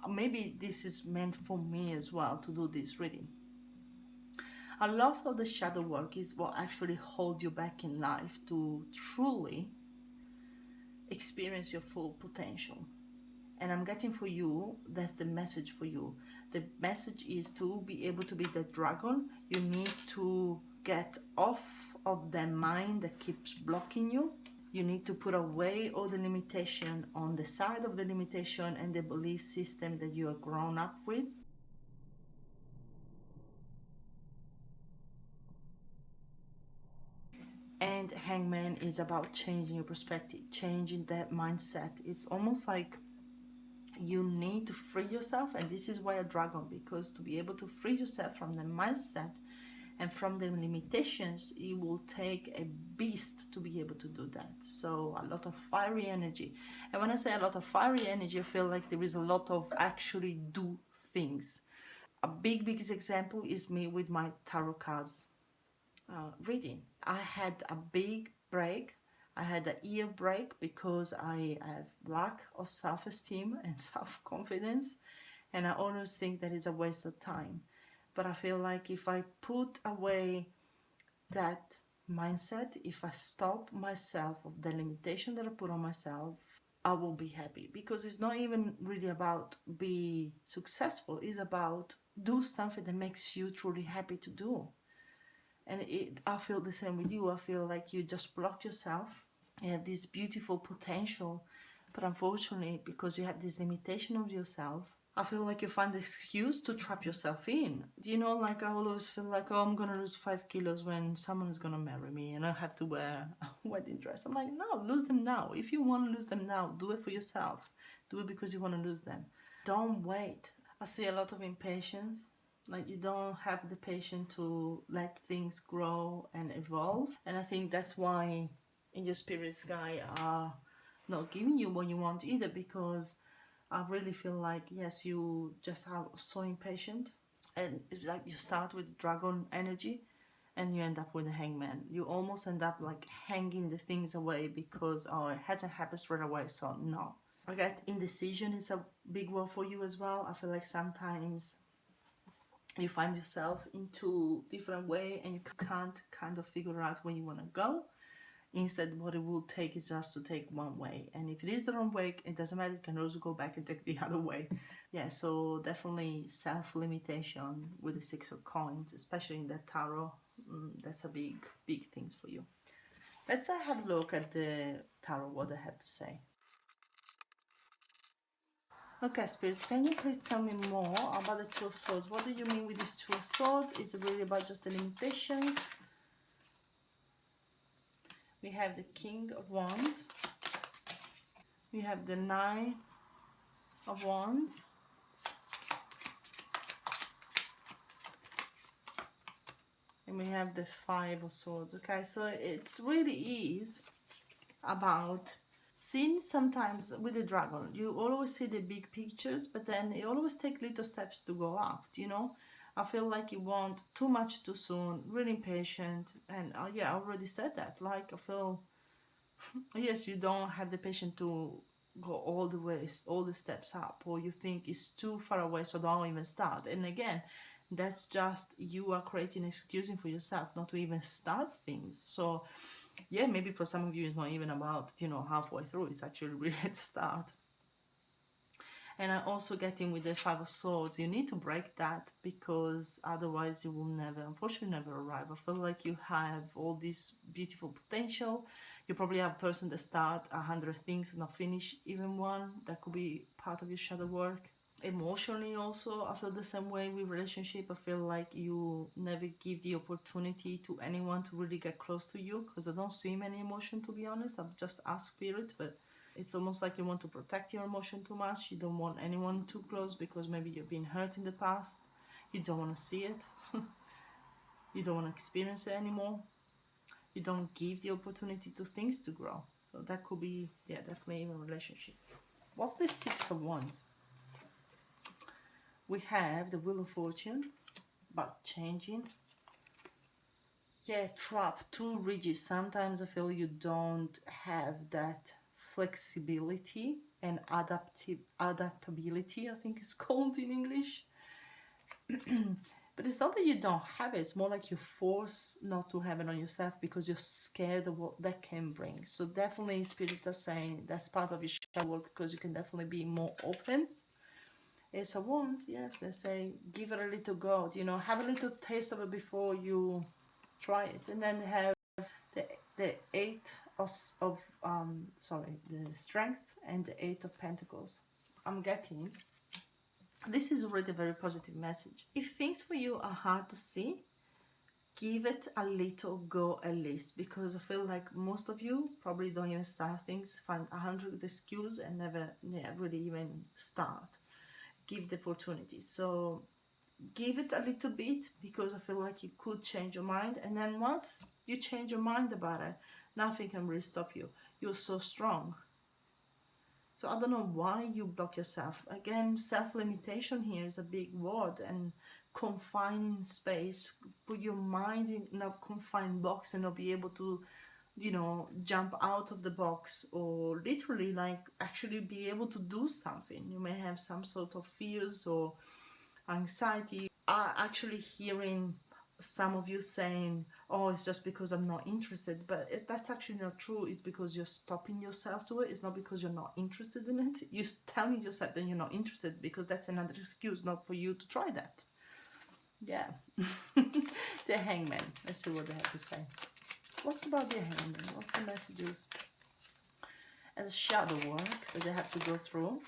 [SPEAKER 1] maybe this is meant for me as well to do this reading. A lot of the shadow work is what actually holds you back in life to truly experience your full potential. And I'm getting for you, that's the message for you. The message is to be able to be the dragon. You need to get off of the mind that keeps blocking you. You need to put away all the limitation on the side of the limitation and the belief system that you are grown up with. And Hangman is about changing your perspective, changing that mindset. It's almost like you need to free yourself, and this is why a dragon, because to be able to free yourself from the mindset and from the limitations, it will take a beast to be able to do that. So a lot of fiery energy. And when I say a lot of fiery energy, I feel like there is a lot of actually do things. A biggest example is me with my tarot cards reading. I had a big break. I had an ear break because I have lack of self-esteem and self-confidence, and I always think that is a waste of time. But I feel like if I put away that mindset, if I stop myself of the limitation that I put on myself, I will be happy, because it's not even really about be successful. It's about do something that makes you truly happy to do. And I feel the same with you. I feel like you just block yourself. You have this beautiful potential, but unfortunately, because you have this limitation of yourself, I feel like you find the excuse to trap yourself in. You know, like I always feel like, oh, I'm gonna lose 5 kilos when someone is gonna marry me and I have to wear a wedding dress. I'm like, no, lose them now. If you want to lose them now, do it for yourself. Do it because you want to lose them. Don't wait. I see a lot of impatience. Like you don't have the patience to let things grow and evolve. And I think that's why in your spirit sky are not giving you what you want either, because I really feel like, yes, you just are so impatient, and it's like you start with dragon energy and you end up with a hangman. You almost end up like hanging the things away because, oh, it hasn't happened straight away, so no. I get indecision is a big word for you as well. I feel like sometimes you find yourself into different way and you can't kind of figure out where you want to go. Instead, what it will take is just to take one way, and if it is the wrong way, it doesn't matter, you can also go back and take the other way. Yeah, so definitely self-limitation with the 6 of coins, especially in that tarot. That's a big thing for you. Let's have a look at the tarot, what I have to say. Okay, Spirit, can you please tell me more about the 2 of Swords? What do you mean with these 2 of Swords? Is it really about just the limitations? We have the King of Wands. We have the 9 of Wands. And we have the 5 of Swords. Okay, so it's really is about seeing sometimes with the dragon. You always see the big pictures, but then you always take little steps to go up, you know? I feel like you want too much too soon, really impatient, and yeah, I already said that. Like I feel, yes, you don't have the patience to go all the way, all the steps up, or you think it's too far away, so don't even start. And again, that's just you are creating excusing for yourself not to even start things. So yeah, maybe for some of you it's not even about, you know, halfway through, it's actually really at the start. And I also get in with the 5 of Swords. You need to break that, because otherwise you will never, unfortunately, never arrive. I feel like you have all this beautiful potential. You probably have a person that start 100 things and not finish even one. That could be part of your shadow work. Emotionally also, I feel the same way with relationship. I feel like you never give the opportunity to anyone to really get close to you, because I don't see many emotion, to be honest. I've just asked Spirit, but it's almost like you want to protect your emotion too much. You don't want anyone too close because maybe you've been hurt in the past. You don't want to see it. You don't want to experience it anymore. You don't give the opportunity to things to grow. So that could be, yeah, definitely in a relationship. What's the 6 of Wands? We have the Wheel of Fortune, about changing. Yeah, trap, too rigid. Sometimes I feel you don't have that flexibility and adaptability, I think it's called in English. But it's not that you don't have it, it's more like you force not to have it on yourself because you're scared of what that can bring. So definitely spirits are saying that's part of your shadow work, because you can definitely be more open. It's a Wands, yes, they say give it a little go, you know, have a little taste of it before you try it. And then they have the 8 of the Strength and the 8 of Pentacles. I'm getting, this is already a very positive message. If things for you are hard to see, give it a little go at least, because I feel like most of you probably don't even start things, find 100 excuses and never really even start. Give the opportunity. So give it a little bit, because I feel like you could change your mind, and then once you change your mind about it, nothing can really stop you. You're so strong. So I don't know why you block yourself. Again, self-limitation here is a big word, and confining space, put your mind in a confined box and not be able to, you know, jump out of the box, or literally like actually be able to do something. You may have some sort of fears or anxiety. Actually hearing some of you saying, oh, it's just because I'm not interested, but that's actually not true. It's because you're stopping yourself to it. It's not because you're not interested in it. You're telling yourself that you're not interested, because that's another excuse not for you to try that. Yeah. The Hangman, let's see what they have to say. What about the Hangman? What's the messages as shadow work that they have to go through?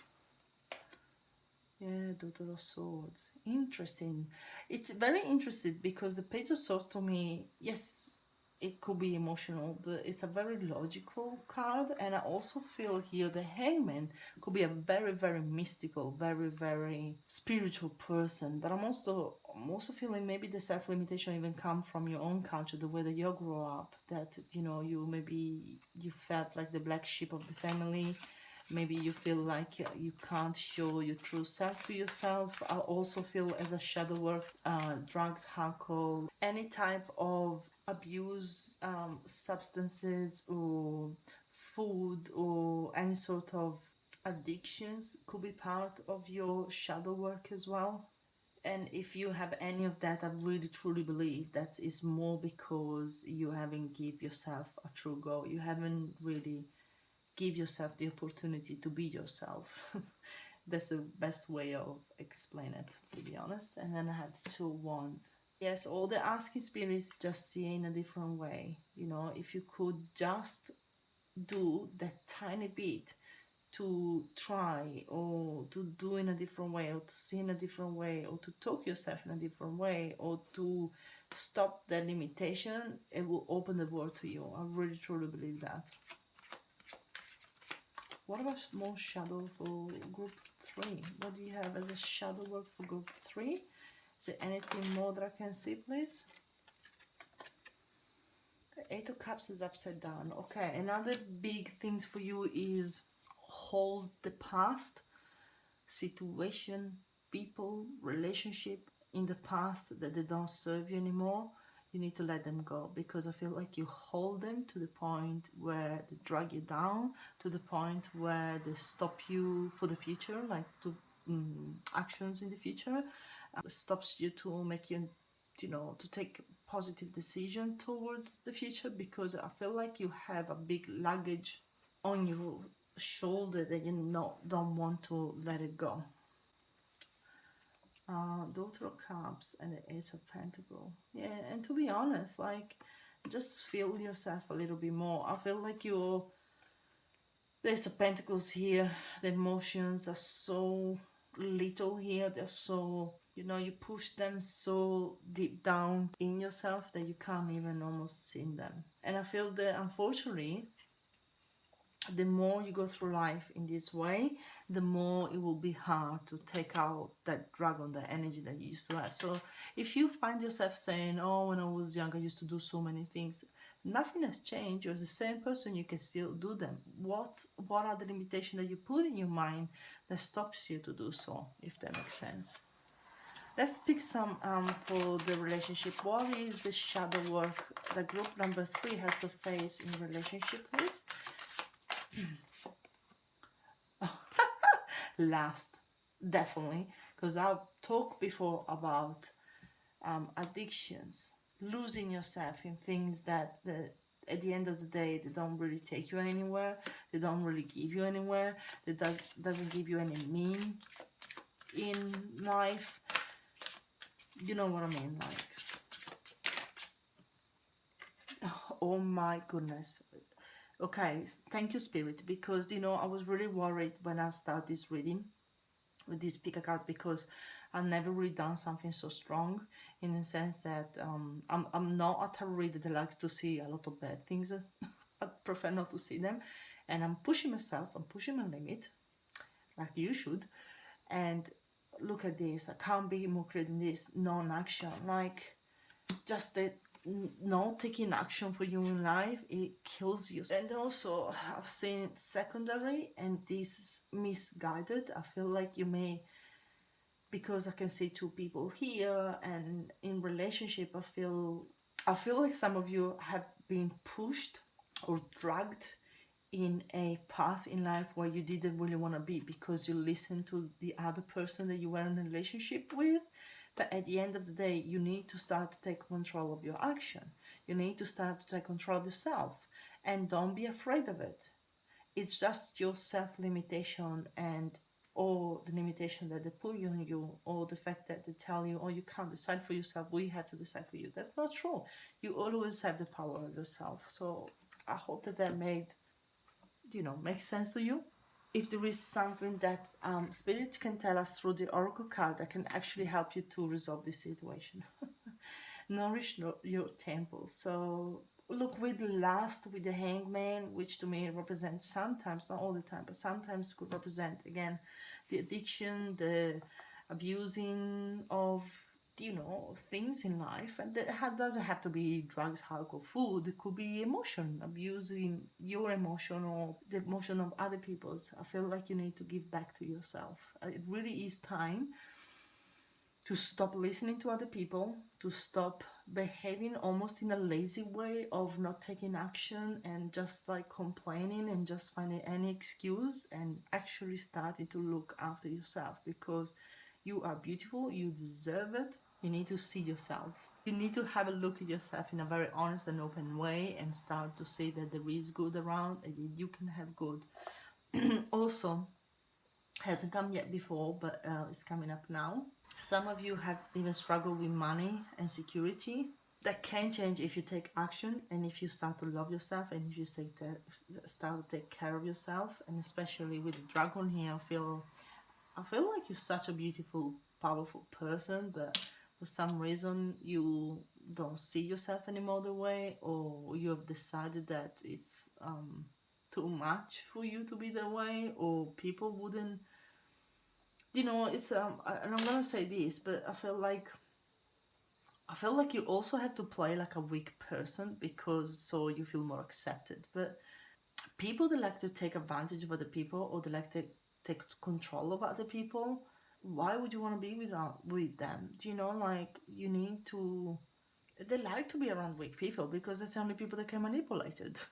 [SPEAKER 1] Yeah, Daughter of Swords. Interesting. It's very interesting, because the Page of Swords to me, yes, it could be emotional, but it's a very logical card. And I also feel here the Hangman could be a very, very mystical, very, very spiritual person. But I'm also feeling maybe the self-limitation even come from your own culture, the way that you grew up, that, you know, you felt like the black sheep of the family. Maybe you feel like you can't show your true self to yourself. I also feel as a shadow work, drugs, alcohol, any type of abuse, substances or food or any sort of addictions could be part of your shadow work as well. And if you have any of that, I really truly believe that is more because you haven't give yourself a true go. You haven't really give yourself the opportunity to be yourself. That's the best way of explain it, to be honest. And then I have the 2 wands. Yes, all the asking spirits just see in a different way. You know, if you could just do that tiny bit to try, or to do in a different way, or to see in a different way, or to talk yourself in a different way, or to stop the limitation, it will open the world to you. I really truly believe that. What about more shadow for group 3? What do you have as a shadow work for group 3? Is there anything more that I can see, please? The 8 of Cups is upside down. Okay, another big things for you is hold the past, situation, people, relationship in the past that they don't serve you anymore. You need to let them go, because I feel like you hold them to the point where they drag you down, to the point where they stop you for the future, like to actions in the future, stops you to make you, you know, to take positive decision towards the future, because I feel like you have a big luggage on your shoulder that you don't want to let it go. Daughter of Cups and the Ace of Pentacles. Yeah, and to be honest, like, just feel yourself a little bit more. I feel like the Ace of Pentacles here, the emotions are so little here. They're so, you know, you push them so deep down in yourself that you can't even almost see them. And I feel that, unfortunately, the more you go through life in this way, the more it will be hard to take out that dragon, the energy that you used to have. So if you find yourself saying, oh, when I was young, I used to do so many things, nothing has changed. You're the same person, you can still do them. What are the limitations that you put in your mind that stops you to do so, if that makes sense? Let's pick some for the relationship. What is the shadow work that group number 3 has to face in relationship, please? Last, definitely, because I've talked before about addictions, losing yourself in things that at the end of the day, they don't really take you anywhere, they don't really give you anywhere, they doesn't give you any meaning in life. You know what I mean? Like, oh my goodness. Okay, thank you, Spirit, because, you know, I was really worried when I started this reading with this pick a card, because I've never really done something so strong, in the sense that I'm not a tarot reader that likes to see a lot of bad things. I prefer not to see them, and I'm pushing myself, I'm pushing my limit, like you should. And look at this, I can't be more clear than this. Non-action, like just that not taking action for you in life, it kills you. And also I've seen secondary, and this is misguided. I feel like you may, because I can see two people here, and in relationship I feel like some of you have been pushed or dragged in a path in life where you didn't really want to be, because you listened to the other person that you were in a relationship with. But at the end of the day, you need to start to take control of your action. You need to start to take control of yourself, and don't be afraid of it. It's just your self-limitation, and or the limitation that they put on you, or the fact that they tell you, oh, you can't decide for yourself, we have to decide for you. That's not true. You always have the power of yourself. So I hope that made, makes sense to you. If there is something that spirit can tell us through the oracle card that can actually help you to resolve this situation. Nourish your temple. So look, with lust, with the hangman, which to me represents sometimes, not all the time, but sometimes could represent, again, the addiction, the abusing of things in life. And that doesn't have to be drugs, alcohol, food. It could be emotion, abusing your emotion or the emotion of other people's. I feel like you need to give back to yourself. It really is time to stop listening to other people, to stop behaving almost in a lazy way of not taking action and just like complaining and just finding any excuse, and actually starting to look after yourself, because you are beautiful, you deserve it. You need to see yourself. You need to have a look at yourself in a very honest and open way, and start to see that there is good around and you can have good. Also, hasn't come yet before, but it's coming up now. Some of you have even struggled with money and security. That can change if you take action, and if you start to love yourself, and if you start to take care of yourself. And especially with the dragon here, I feel like you're such a beautiful, powerful person, but for some reason you don't see yourself anymore the way, or you have decided that it's too much for you to be that way, or people wouldn't, it's and I'm gonna say this, but I feel like you also have to play like a weak person, because so you feel more accepted. But people that like to take advantage of other people, or they like to take control of other people, why would you want to be with them? You need to, they like to be around weak people, because that's the only people that can manipulate it.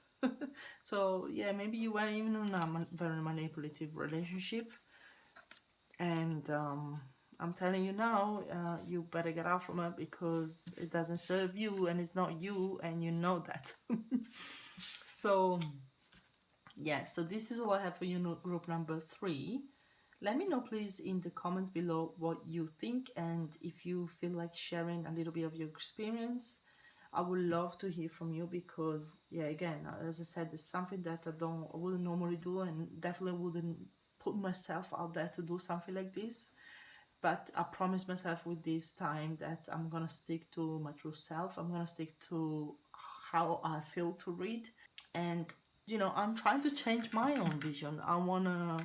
[SPEAKER 1] So yeah, maybe you were even in a very manipulative relationship, and I'm telling you now, you better get out from it, because it doesn't serve you, and it's not you, and you know that. So yeah, so this is all I have for you, group number 3. Let me know please in the comment below what you think, and if you feel like sharing a little bit of your experience. I would love to hear from you, because yeah, again, as I said, it's something that I wouldn't normally do, and definitely wouldn't put myself out there to do something like this. But I promised myself with this time that I'm gonna stick to my true self. I'm gonna stick to how I feel to read, and I'm trying to change my own vision. I wanna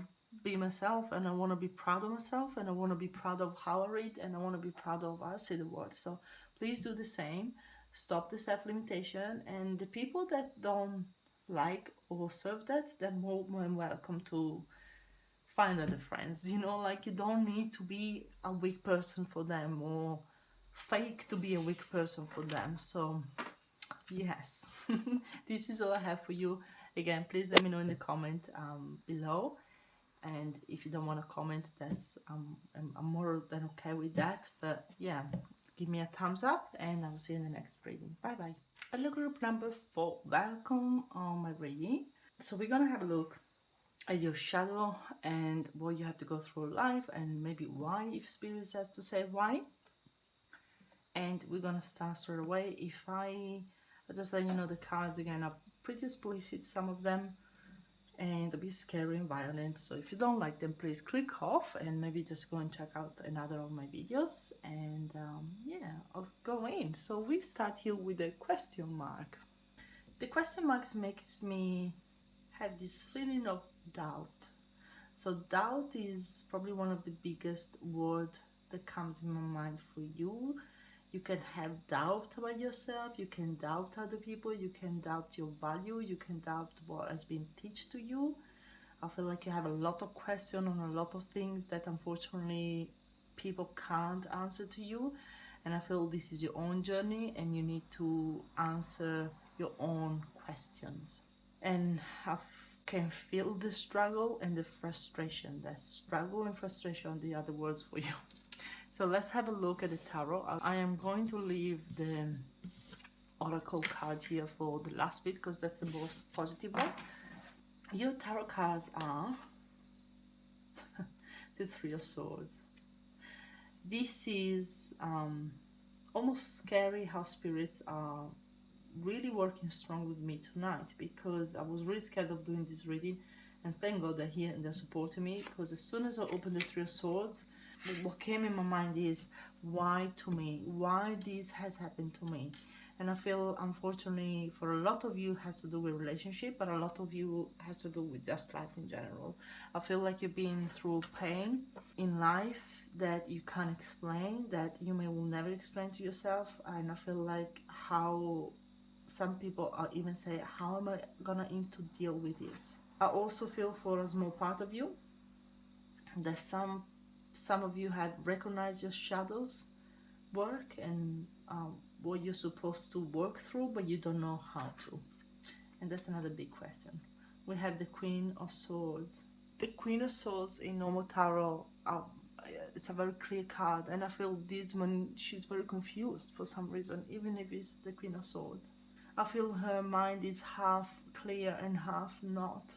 [SPEAKER 1] be myself, and I want to be proud of myself, and I want to be proud of how I read, and I want to be proud of how I see the world. So please do the same. Stop the self-limitation, and the people that don't like or serve that, they're more than welcome to find other friends. You don't need to be a weak person for them, or fake to be a weak person for them. So yes, this is all I have for you. Again, please let me know in the comment below. And if you don't want to comment, that's I'm more than okay with that. But yeah, give me a thumbs up, and I'll see you in the next reading. Bye bye. Hello, group number 4. Welcome on my reading. So we're gonna have a look at your shadow and what you have to go through life, and maybe why, if spirits have to say why. And we're gonna start straight away. If I just let you know, the cards again are pretty explicit, some of them. and a bit scary and violent. So if you don't like them, please click off and maybe just go and check out another of my videos. And yeah, I'll go in. So we start here with a question mark. The question marks makes me have this feeling of doubt. So doubt is probably one of the biggest words that comes in my mind for you. You can have doubt about yourself, you can doubt other people, you can doubt your value, you can doubt what has been taught to you. I feel like you have a lot of questions on a lot of things that unfortunately people can't answer to you. And I feel this is your own journey and you need to answer your own questions. And I can feel the struggle and the frustration. That struggle and frustration are the other words for you. So let's have a look at the tarot. I am going to leave the oracle card here for the last bit because that's the most positive one. Your tarot cards are the Three of Swords. This is almost scary how spirits are really working strong with me tonight, because I was really scared of doing this reading, and thank God they're here and they're supporting me, because as soon as I opened the Three of Swords, what came in my mind is, why to me? Why this has happened to me? And I feel, unfortunately, for a lot of you has to do with relationship, but a lot of you has to do with just life in general. I feel like you've been through pain in life that you can't explain, that you may will never explain to yourself. And I feel like how some people are even say, how am I gonna aim to deal with this? I also feel for a small part of you that some of you have recognized your shadows work and what you're supposed to work through, but you don't know how to. And that's another big question. We have the Queen of Swords. The Queen of Swords in normal tarot, it's a very clear card, and I feel this one, she's very confused for some reason, even if it's the Queen of Swords. I feel her mind is half clear and half not,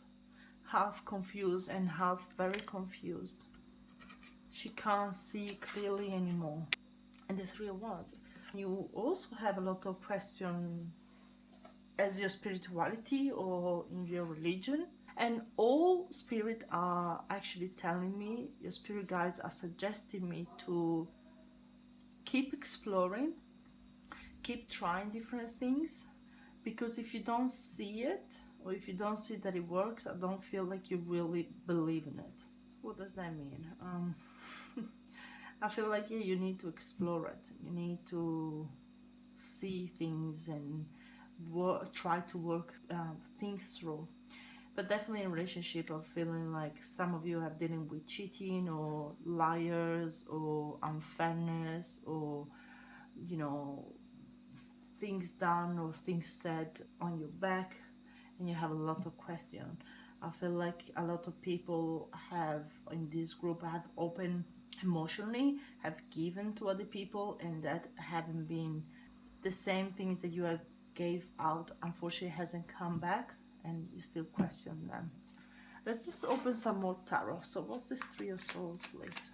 [SPEAKER 1] half confused and half very confused. She can't see clearly anymore. And the Three of Wands. You also have a lot of questions as your spirituality or in your religion. And all spirit are actually telling me, your spirit guides are suggesting me to keep exploring, keep trying different things, because if you don't see it, or if you don't see that it works, I don't feel like you really believe in it. What does that mean? I feel like, yeah, you need to explore it. You need to see things and try to work things through. But definitely in a relationship, I'm feeling like some of you have dealing with cheating or liars or unfairness or, you know, things done or things said on your back, and you have a lot of questions. I feel like a lot of people have in this group have opened emotionally, have given to other people, and that haven't been the same things that you have gave out, unfortunately hasn't come back, and you still question them. Let's just open some more tarot. So what's this Three of Swords, please?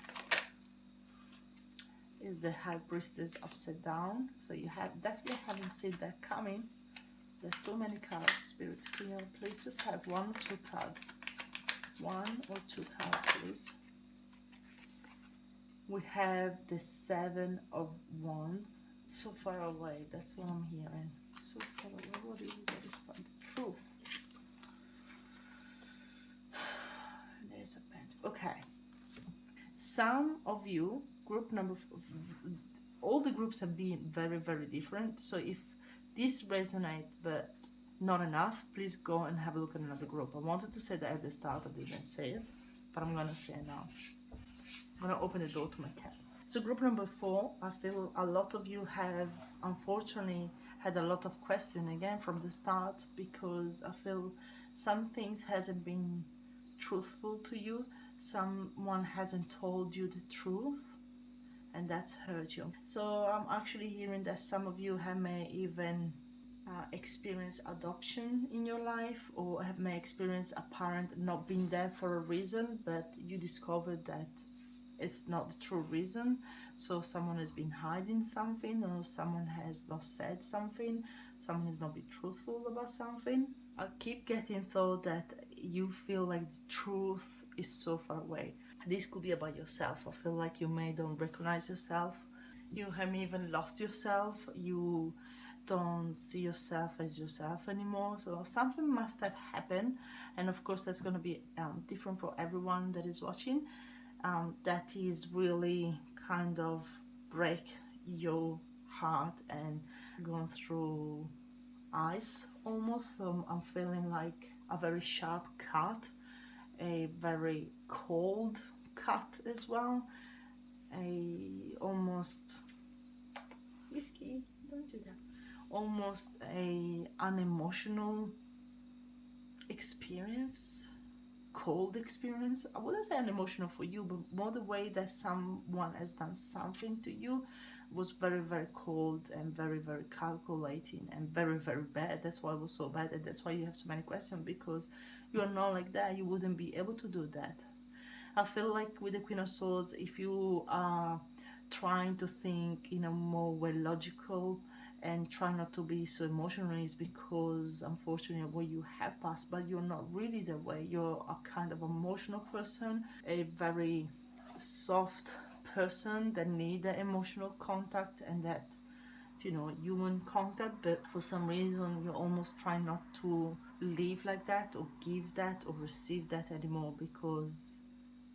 [SPEAKER 1] Is the High Priestess upside down, so you have definitely haven't seen that coming. There's too many cards. Spirit, can you please just have one or two cards? One or two cards, please. We have the Seven of Wands. So far away, that's what I'm hearing. So far away. What is it? What is the truth? There's a pentacle. Okay. Some of you, group number, all the groups have been very, very different. So if this resonates but not enough, please go and have a look at another group. I wanted to say that at the start, I didn't say it, but I'm gonna say it now. I'm gonna open the door to my cat. So group number 4, I feel a lot of you have unfortunately had a lot of questions again from the start, because I feel some things hasn't been truthful to you. Someone hasn't told you the truth, and that's hurt you. So I'm actually hearing that some of you may even experience adoption in your life, or may experience a parent not being there for a reason, but you discovered that it's not the true reason. So someone has been hiding something, or someone has not said something, someone has not been truthful about something. I keep getting thought that you feel like the truth is so far away. This could be about yourself. I feel like you may don't recognize yourself. You have even lost yourself. You don't see yourself as yourself anymore. So something must have happened, and of course that's going to be different for everyone that is watching. That is really kind of break your heart and going through ice almost. So I'm feeling like a very sharp cut, a very cold cut as well, a almost whiskey, don't do that, almost a unemotional experience, cold experience. I wouldn't say unemotional for you, but more the way that someone has done something to you was very, very cold and very, very calculating and very, very bad. That's why it was so bad, and that's why you have so many questions, because you are not like that. You wouldn't be able to do that. I feel like with the Queen of Swords, if you are trying to think in a more way logical and try not to be so emotional, is because unfortunately what you have passed, but you're not really the way. You're a kind of emotional person, a very soft person that need the emotional contact and that, you know, human contact, but for some reason you almost try not to live like that or give that or receive that anymore, because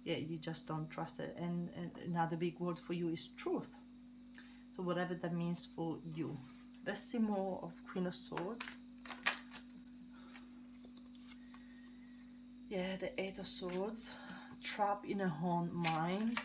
[SPEAKER 1] yeah, you just don't trust it. And another big word for you is truth. So whatever that means for you. Let's see more of Queen of Swords. Yeah, the Eight of Swords. Trap in a own mind.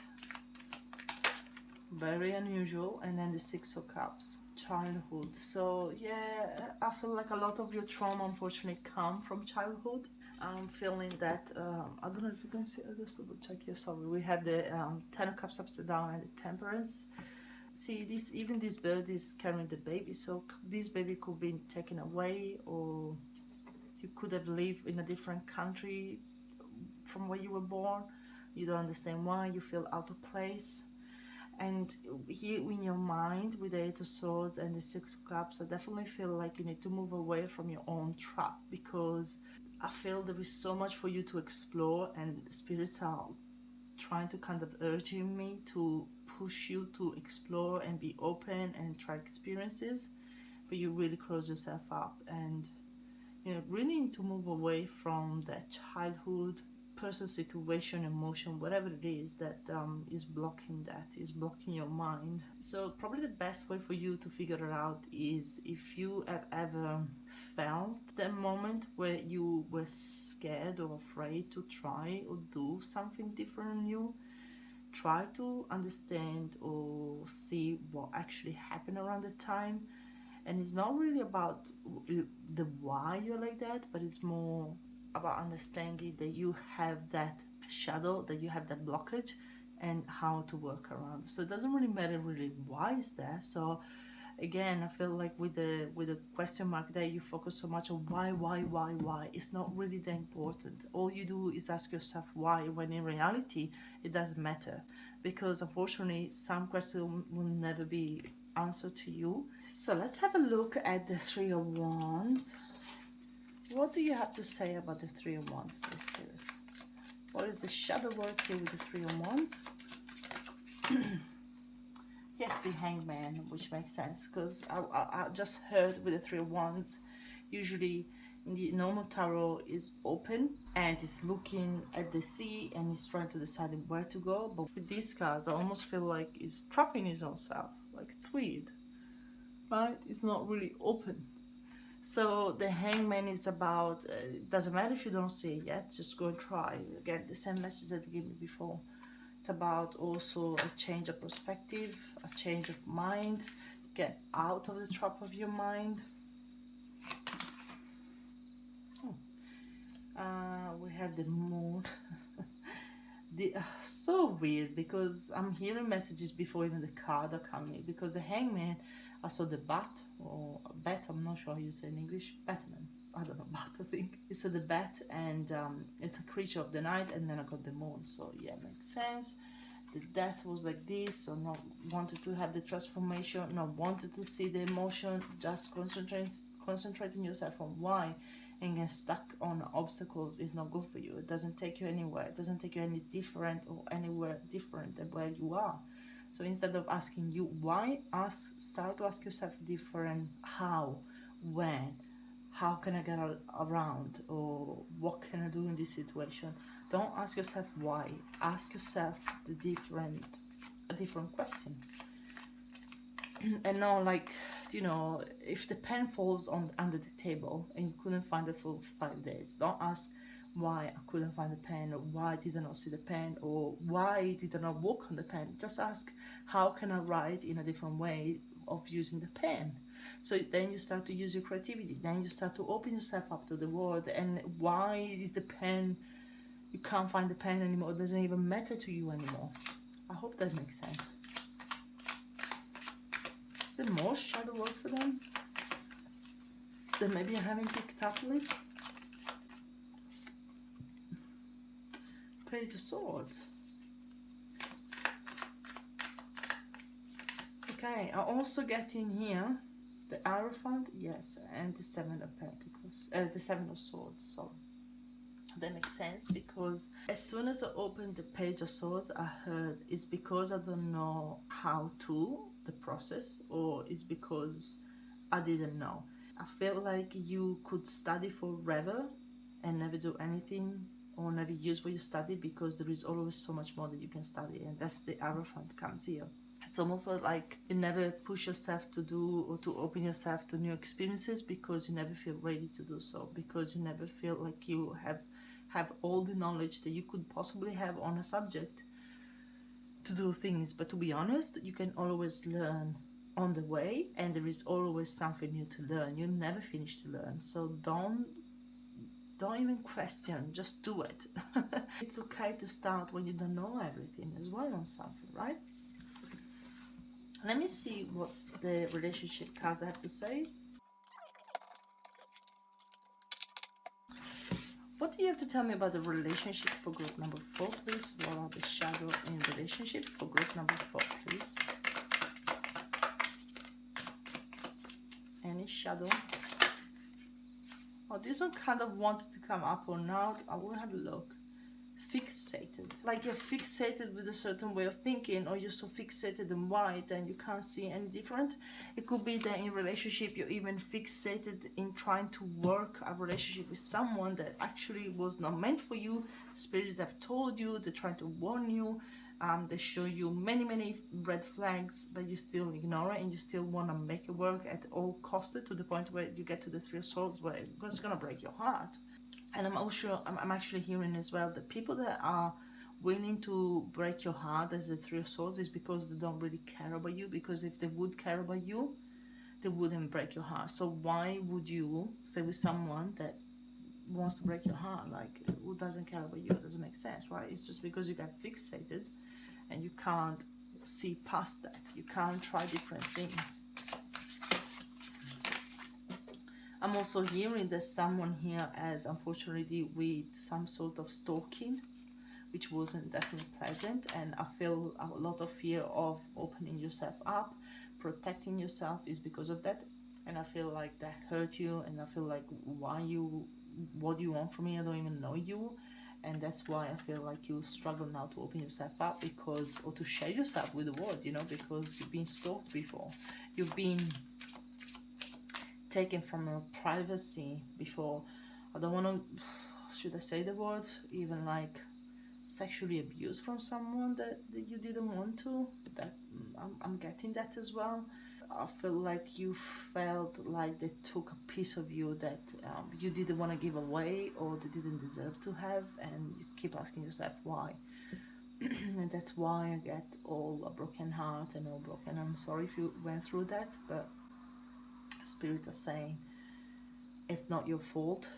[SPEAKER 1] Very unusual. And then the Six of Cups. Childhood. So yeah, I feel like a lot of your trauma unfortunately come from childhood. I'm feeling that, I don't know if you can see, I'll just double check here, sorry. We have the Ten of Cups upside down and the Temperance. See, even this bird is carrying the baby, so this baby could be taken away, or you could have lived in a different country from where you were born. You don't understand why, you feel out of place. And here in your mind, with the Eight of Swords and the Six of Cups, I definitely feel like you need to move away from your own trap, because I feel there is so much for you to explore, and spirits are trying to kind of urging me to push you to explore and be open and try experiences, but you really close yourself up, and you know, really need to move away from that childhood person, situation, emotion, whatever it is that is blocking your mind. So probably the best way for you to figure it out is, if you have ever felt the moment where you were scared or afraid to try or do something different and new, try to understand or see what actually happened around the time. And it's not really about the why you're like that, but it's more about understanding that you have that shadow, that you have that blockage, and how to work around. So it doesn't really matter really why is there. So again, I feel like with the question mark there, you focus so much on why. It's not really that important. All you do is ask yourself why, when in reality it doesn't matter, because unfortunately some questions will never be answered to you. So let's have a look at the Three of Wands. What do you have to say about the Three of Wands, dear spirits? What is the shadow work here with the Three of Wands? Yes, the Hangman, which makes sense, because I just heard with the Three of Wands, usually in the normal tarot is open and is looking at the sea and is trying to decide where to go. But with these cards, I almost feel like he's trapping his own self. Like, it's weird, right? It's not really open. So the Hangman is about, it doesn't matter if you don't see it yet, just go and try. Again, the same message that you gave me before. It's about also a change of perspective, a change of mind, get out of the trap of your mind. We have the Moon. So weird, because I'm hearing messages before even the card are coming, because the Hangman, I saw the bat, or a bat, I'm not sure how you say in English, Batman, I don't know, bat, I think. So the bat, and it's a creature of the night, and then I got the Moon, so yeah, makes sense. The Death was like this, so not wanted to have the transformation, not wanted to see the emotion, just concentrating yourself on why, and get stuck on obstacles is not good for you. It doesn't take you anywhere. It doesn't take you any different or anywhere different than where you are. So instead of asking you why, start to ask yourself different how, when, how can I get around, or what can I do in this situation. Don't ask yourself why. Ask yourself a different question. And not like, you know, if the pen falls under the table and you couldn't find it for 5 days, don't ask why I couldn't find the pen, or why did I not see the pen, or why did I not walk on the pen. Just ask, how can I write in a different way of using the pen? So then you start to use your creativity, then you start to open yourself up to the world. And why is the pen, you can't find the pen anymore, it doesn't even matter to you anymore. I hope that makes sense. Is there more shadow work for them that maybe I haven't picked up, Liz? Page of Swords. Okay, I also get in here the Hierophant, yes, and the Seven of Pentacles, the Seven of Swords. So that makes sense, because as soon as I opened the Page of Swords, I heard it's because I don't know how to, the process, or it's because I didn't know. I felt like you could study forever and never do anything, or never use what you study, because there is always so much more that you can study, and that's the Hierophant comes here. It's almost like you never push yourself to do or to open yourself to new experiences, because you never feel ready to do so, because you never feel like you have all the knowledge that you could possibly have on a subject to do things. But to be honest, you can always learn on the way, and there is always something new to learn. You never finish to learn, so don't even question, just do it. It's okay to start when you don't know everything as well on something, right? Let me see what the relationship cards have to say. What do you have to tell me about the relationship for group number 4, please? What are the shadow in relationship for group number 4, please? Any shadow? Oh, this one kind of wanted to come up or not. I will have a look. Fixated. Like you're fixated with a certain way of thinking, or you're so fixated in white and you can't see any different. It could be that in relationship you're even fixated in trying to work a relationship with someone that actually was not meant for you. Spirits have told you, they're trying to warn you. They show you many red flags, but you still ignore it, and you still want to make it work at all costs, to the point where you get to the Three of Swords, where it's gonna break your heart. And I'm actually hearing as well that people that are willing to break your heart as the Three of Swords is because they don't really care about you. Because if they would care about you, they wouldn't break your heart. So why would you stay with someone that wants to break your heart? Like, who doesn't care about you? It doesn't make sense, right? It's just because you got fixated and you can't see past that. You can't try different things. I'm also hearing that someone here has, unfortunately, with some sort of stalking, which wasn't definitely pleasant, and I feel a lot of fear of opening yourself up, protecting yourself is because of that. And I feel like that hurt you, and I feel like, what do you want from me? I don't even know you. And that's why I feel like you struggle now to open yourself up, because, or to share yourself with the world, you know, because you've been stalked before. You've been taken from your privacy before. I don't want to, should I say the word, even like sexually abused from someone that you didn't want to. That I'm getting that as well. I feel like you felt like they took a piece of you that you didn't want to give away, or they didn't deserve to have, and you keep asking yourself why. And that's why I get all a broken heart and all broken. I'm sorry if you went through that, but Spirit are saying it's not your fault,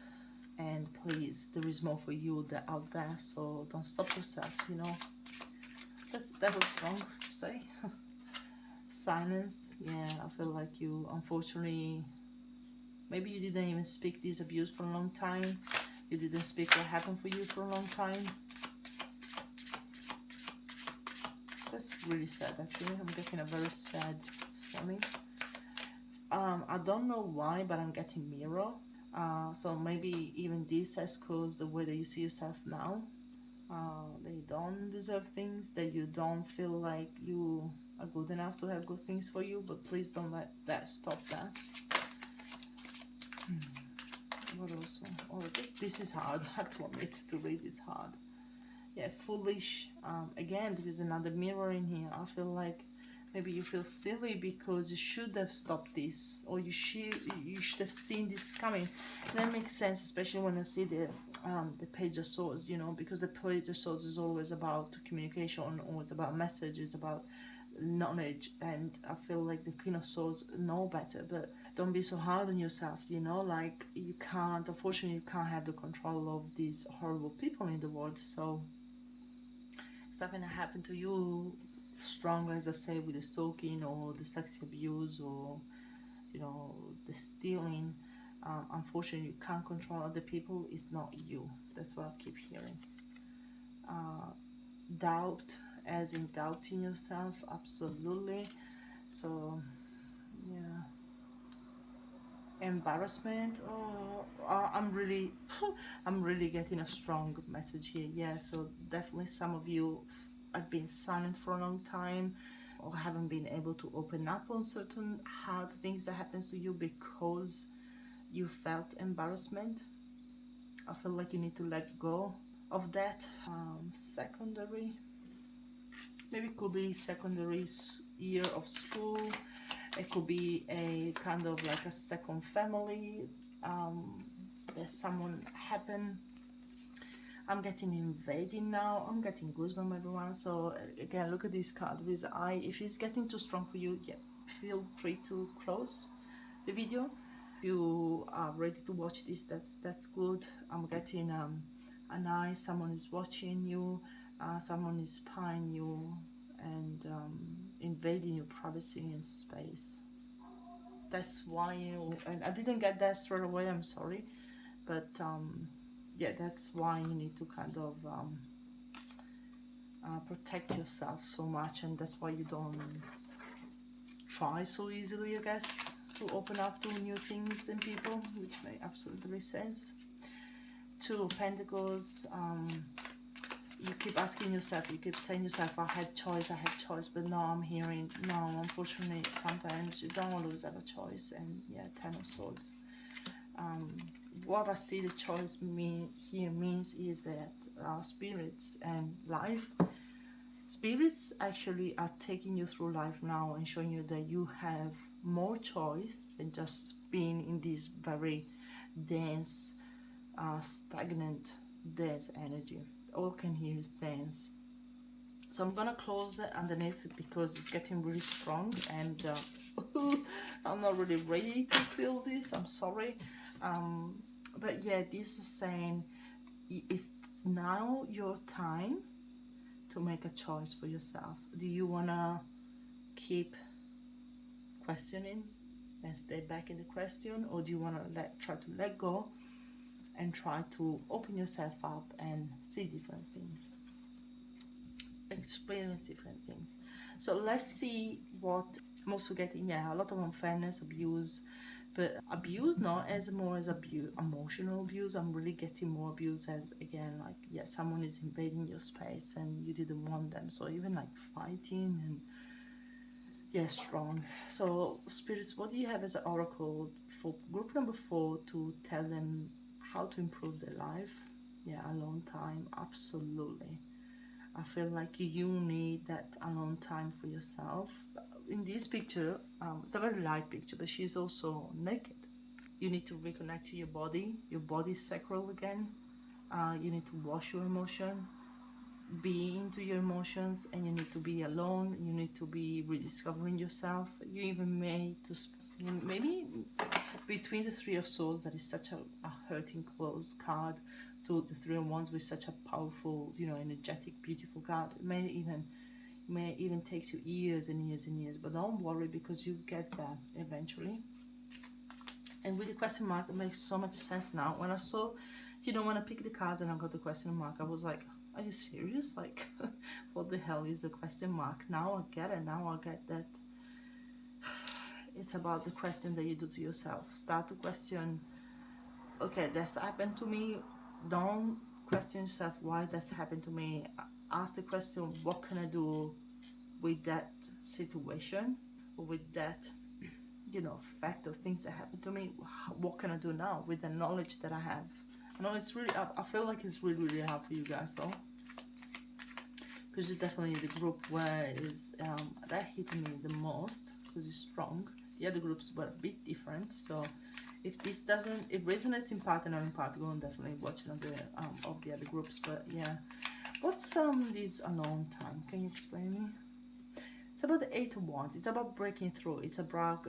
[SPEAKER 1] and please, there is more for you out there, so don't stop yourself, you know. That was wrong to say. Silenced. Yeah, I feel like you, unfortunately, maybe you didn't even speak this abuse for a long time. You didn't speak what happened for you for a long time. That's really sad, actually. I'm getting a very sad feeling. I don't know why, but I'm getting mirror. So maybe even this has caused the way that you see yourself now. That you don't deserve things, that you don't feel like you are good enough to have good things for you, but please don't let that stop that. What also? Oh, this is hard. I have to admit, to read it's hard. Yeah, foolish. Again, there is another mirror in here. I feel like maybe you feel silly because you should have stopped this, or you should have seen this coming. And that makes sense, especially when I see the Page of Swords, you know, because the Page of Swords is always about communication, always about messages, about knowledge, and I feel like the Queen of Swords know better, but don't be so hard on yourself, you know, like you can't, unfortunately, you can't have the control of these horrible people in the world. So something that happened to you strong, as I say, with the stalking or the sexual abuse or, you know, the stealing, unfortunately you can't control other people. It's not you. That's what I keep hearing. Doubt, as in doubting yourself, absolutely. So yeah, embarrassment. Oh, I'm really getting a strong message here. Yeah, so definitely some of you have been silent for a long time, or haven't been able to open up on certain hard things that happens to you because you felt embarrassment. I feel like you need to let go of that. Secondary, maybe it could be secondary year of school. It could be a kind of like a second family. There's someone happen. I'm getting invading now. I'm getting goosebumps, everyone. So again, look at this card with eye. If it's getting too strong for you, yeah, feel free to close the video. If you are ready to watch this, that's good. I'm getting an eye. Someone is watching you. Someone is spying you and invading your privacy and space. That's why you, and I didn't get that straight away, I'm sorry, but yeah, that's why you need to kind of protect yourself so much, and that's why you don't try so easily, I guess, to open up to new things and people, which makes absolutely sense. Two of Pentacles. You keep asking yourself, you keep saying yourself, I had choice, but now I'm hearing, no, unfortunately, sometimes you don't always have a choice. And yeah, Ten of Swords. What I see the choice here means is that spirits and life, spirits actually are taking you through life now and showing you that you have more choice than just being in this very dense, stagnant, dense energy. All I can hear is dance. So I'm gonna close it underneath it because it's getting really strong, and I'm not really ready to feel this. I'm sorry, but yeah, this is saying it's now your time to make a choice for yourself. Do you wanna keep questioning and stay back in the question, or do you wanna try to let go and try to open yourself up and see different things, experience different things? So let's see what I'm also getting. Yeah, a lot of unfairness, abuse, but abuse not as more as abuse, emotional abuse. I'm really getting more abuse as, again, like, yeah, someone is invading your space and you didn't want them, so even like fighting and yeah, strong. So spirits, what do you have as an oracle for group number 4 to tell them how to improve their life? Yeah, alone time, absolutely. I feel like you need that alone time for yourself. In this picture, it's a very light picture, but she's also naked. You need to reconnect to your body. Your body is sacral again. You need to wash your emotion, be into your emotions, and you need to be alone. You need to be rediscovering yourself. You even maybe between the Three of Swords, that is such a hurting close card, to the Three of Wands with such a powerful, you know, energetic, beautiful cards. It may even take you years and years and years, but don't worry, because you get there eventually. And with the question mark, it makes so much sense now. When I saw, you know, when I picked the cards and I got the question mark, I was like, are you serious? Like, what the hell is the question mark? Now I get it. Now I get that it's about the question that you do to yourself. Start to question okay, that's happened to me. Don't question yourself why that's happened to me. Ask the question, what can I do with that situation, or with that, fact of things that happened to me? What can I do now with the knowledge that I have? I know it's really, I feel like it's really, really hard for you guys though, because you're definitely in the group where is that hit me the most, because you're strong. The other groups were a bit different, so if this doesn't, it resonates in part and not in part, go and definitely watch another of the other groups. But yeah, what's this alone time? Can you explain me? It's about the Eight of Wands. It's about breaking through. It's about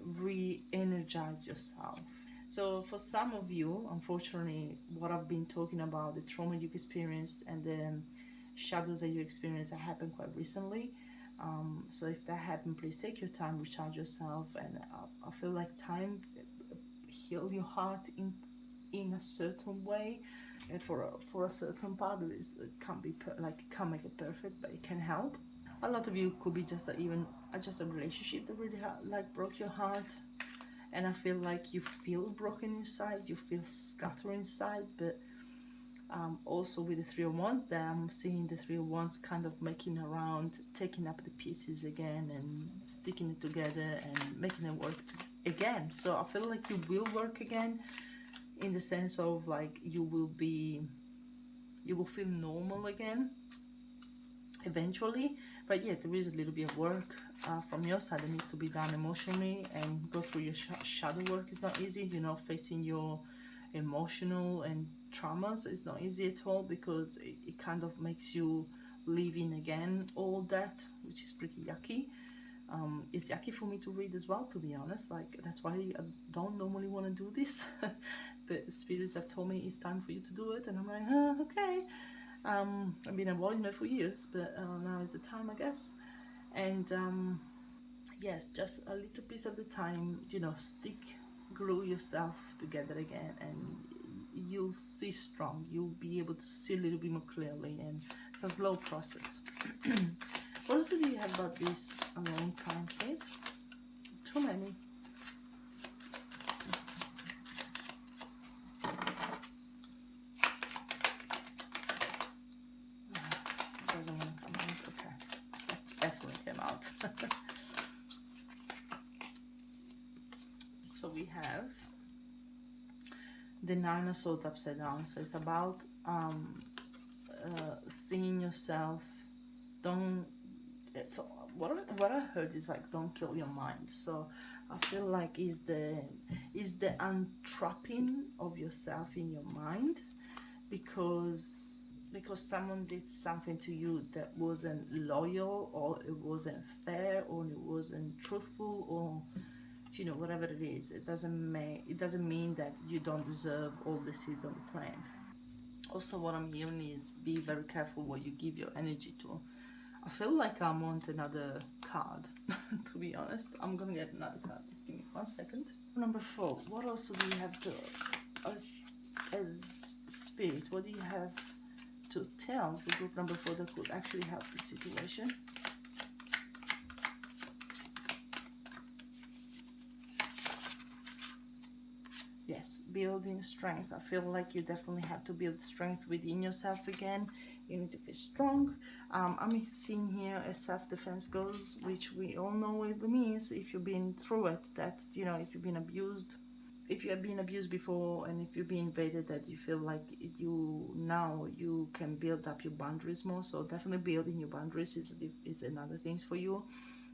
[SPEAKER 1] re-energize yourself. So for some of you, unfortunately, what I've been talking about, the trauma you experienced and the shadows that you experienced, that happened quite recently. So if that happened, please take your time, recharge yourself, and I feel like time heal your heart in a certain way. And for a certain part, it can't be can't make it perfect, but it can help. A lot of you could be just a relationship that really broke your heart, and I feel like you feel broken inside, you feel scattered inside, but also with the Three of Wands, that I'm seeing the Three of Wands kind of making around, taking up the pieces again and sticking it together and making it work again. So I feel like you will work again, in the sense of like you will feel normal again eventually. But yeah, there is a little bit of work from your side that needs to be done emotionally, and go through your shadow work. Is not easy, facing your emotional and traumas is not easy at all, because it kind of makes you live in again all that, which is pretty yucky. It's yucky for me to read as well, to be honest. Like, that's why I don't normally want to do this. But spirits have told me it's time for you to do it, and I'm like, okay. I've been avoiding it for years, but now is the time, I guess. And yes, just a little piece at the time, glue yourself together again, and you'll see strong. You'll be able to see a little bit more clearly, and it's a slow process. What else do you have about this alone time, please? Too many. Doesn't want to come out. Okay, definitely came out. So we have the Nine of Swords upside down. So it's about seeing yourself. What I heard is like, don't kill your mind. So I feel like is the untrapping of yourself in your mind, because someone did something to you that wasn't loyal, or it wasn't fair, or it wasn't truthful, or whatever it is. It doesn't mean that you don't deserve all the seeds on the plant. Also, what I'm hearing is be very careful what you give your energy to. I feel like I want another card. To be honest, I'm gonna get another card. Just give me 1 second. Number 4. What also do you have to, as spirit? What do you have to tell the group number 4 that could actually help the situation? Yes, building strength. I feel like you definitely have to build strength within yourself again. You need to feel strong. I'm seeing here a self-defense goals, which we all know what it means if you've been through it. That, if you've been abused, if you have been abused before, and if you've been invaded, that you feel like you can build up your boundaries more. So definitely building your boundaries is another thing for you.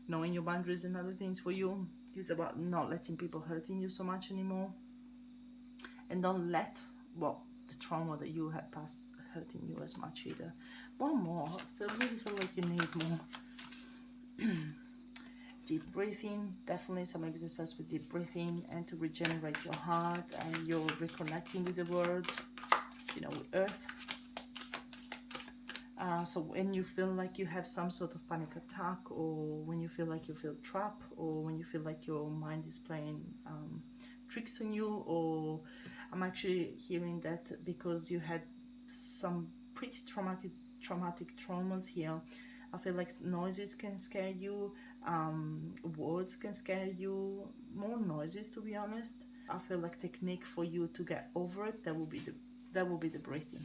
[SPEAKER 1] Knowing your boundaries is another thing for you. It's about not letting people hurting you so much anymore. And don't let the trauma that you had past hurting you as much either. One more. I really feel like you need more. Deep breathing. Definitely some exercise with deep breathing, and to regenerate your heart, and you're reconnecting with the world, with earth. So when you feel like you have some sort of panic attack, or when you feel like you feel trapped, or when you feel like your mind is playing tricks on you, or I'm actually hearing that because you had some pretty traumatic traumas here. I feel like noises can scare you, words can scare you, more noises, to be honest. I feel like technique for you to get over it, that will be the breathing.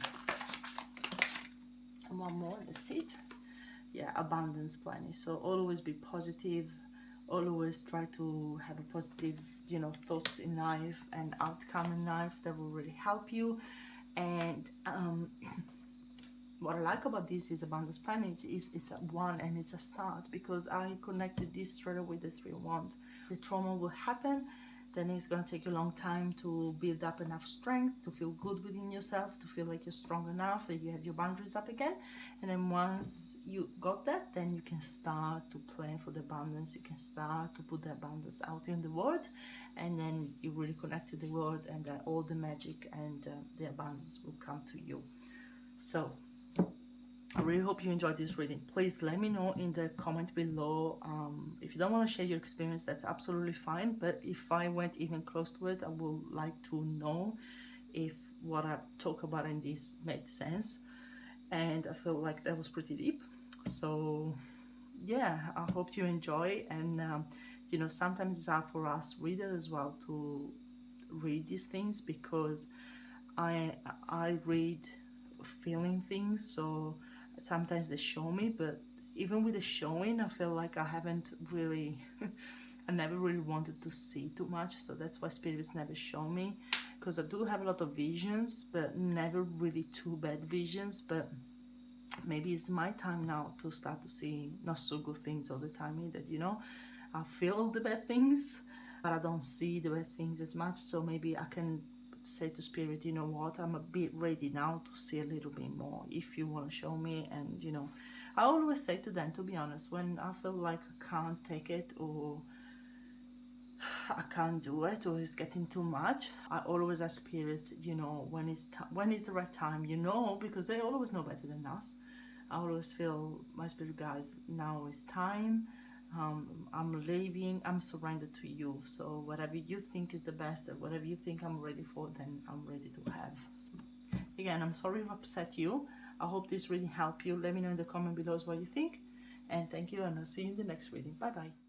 [SPEAKER 1] And one more, that's it. Yeah, abundance planning. So always be positive, always try to have a positive, you know, thoughts in life and outcome in life. That will really help you. And what I like about this is abundance planning is it's a one and it's a start, because I connected this straight away with the 3 of Wands. The trauma will happen, then it's going to take you a long time to build up enough strength, to feel good within yourself, to feel like you're strong enough, that you have your boundaries up again. And then once you got that, then you can start to plan for the abundance. You can start to put the abundance out in the world, and then you really connect to the world, and all the magic and the abundance will come to you. So I really hope you enjoyed this reading. Please let me know in the comment below. If you don't want to share your experience, that's absolutely fine. But if I went even close to it, I would like to know if what I talk about in this made sense. And I feel like that was pretty deep. So yeah, I hope you enjoy. And you know, sometimes it's hard for us readers as well to read these things, because I read feeling things, so sometimes they show me, but even with the showing, I feel like I haven't really I never really wanted to see too much. So that's why spirits never show me, because I do have a lot of visions, but never really too bad visions. But maybe it's my time now to start to see not so good things all the time either, you know. I feel the bad things, but I don't see the bad things as much. So maybe I can say to spirit, you know what, I'm a bit ready now to see a little bit more, if you want to show me. And you know, I always say to them, to be honest, when I feel like I can't take it, or I can't do it, or it's getting too much, I always ask spirits, you know, when is the right time, you know, because they always know better than us. I always feel, my spirit guides, now is time. I'm leaving, I'm surrendered to you. So whatever you think is the best, and whatever you think I'm ready for, then I'm ready to have. Again, I'm sorry if I upset you. I hope this really helped you. Let me know in the comment below what you think. And thank you, and I'll see you in the next reading. Bye bye.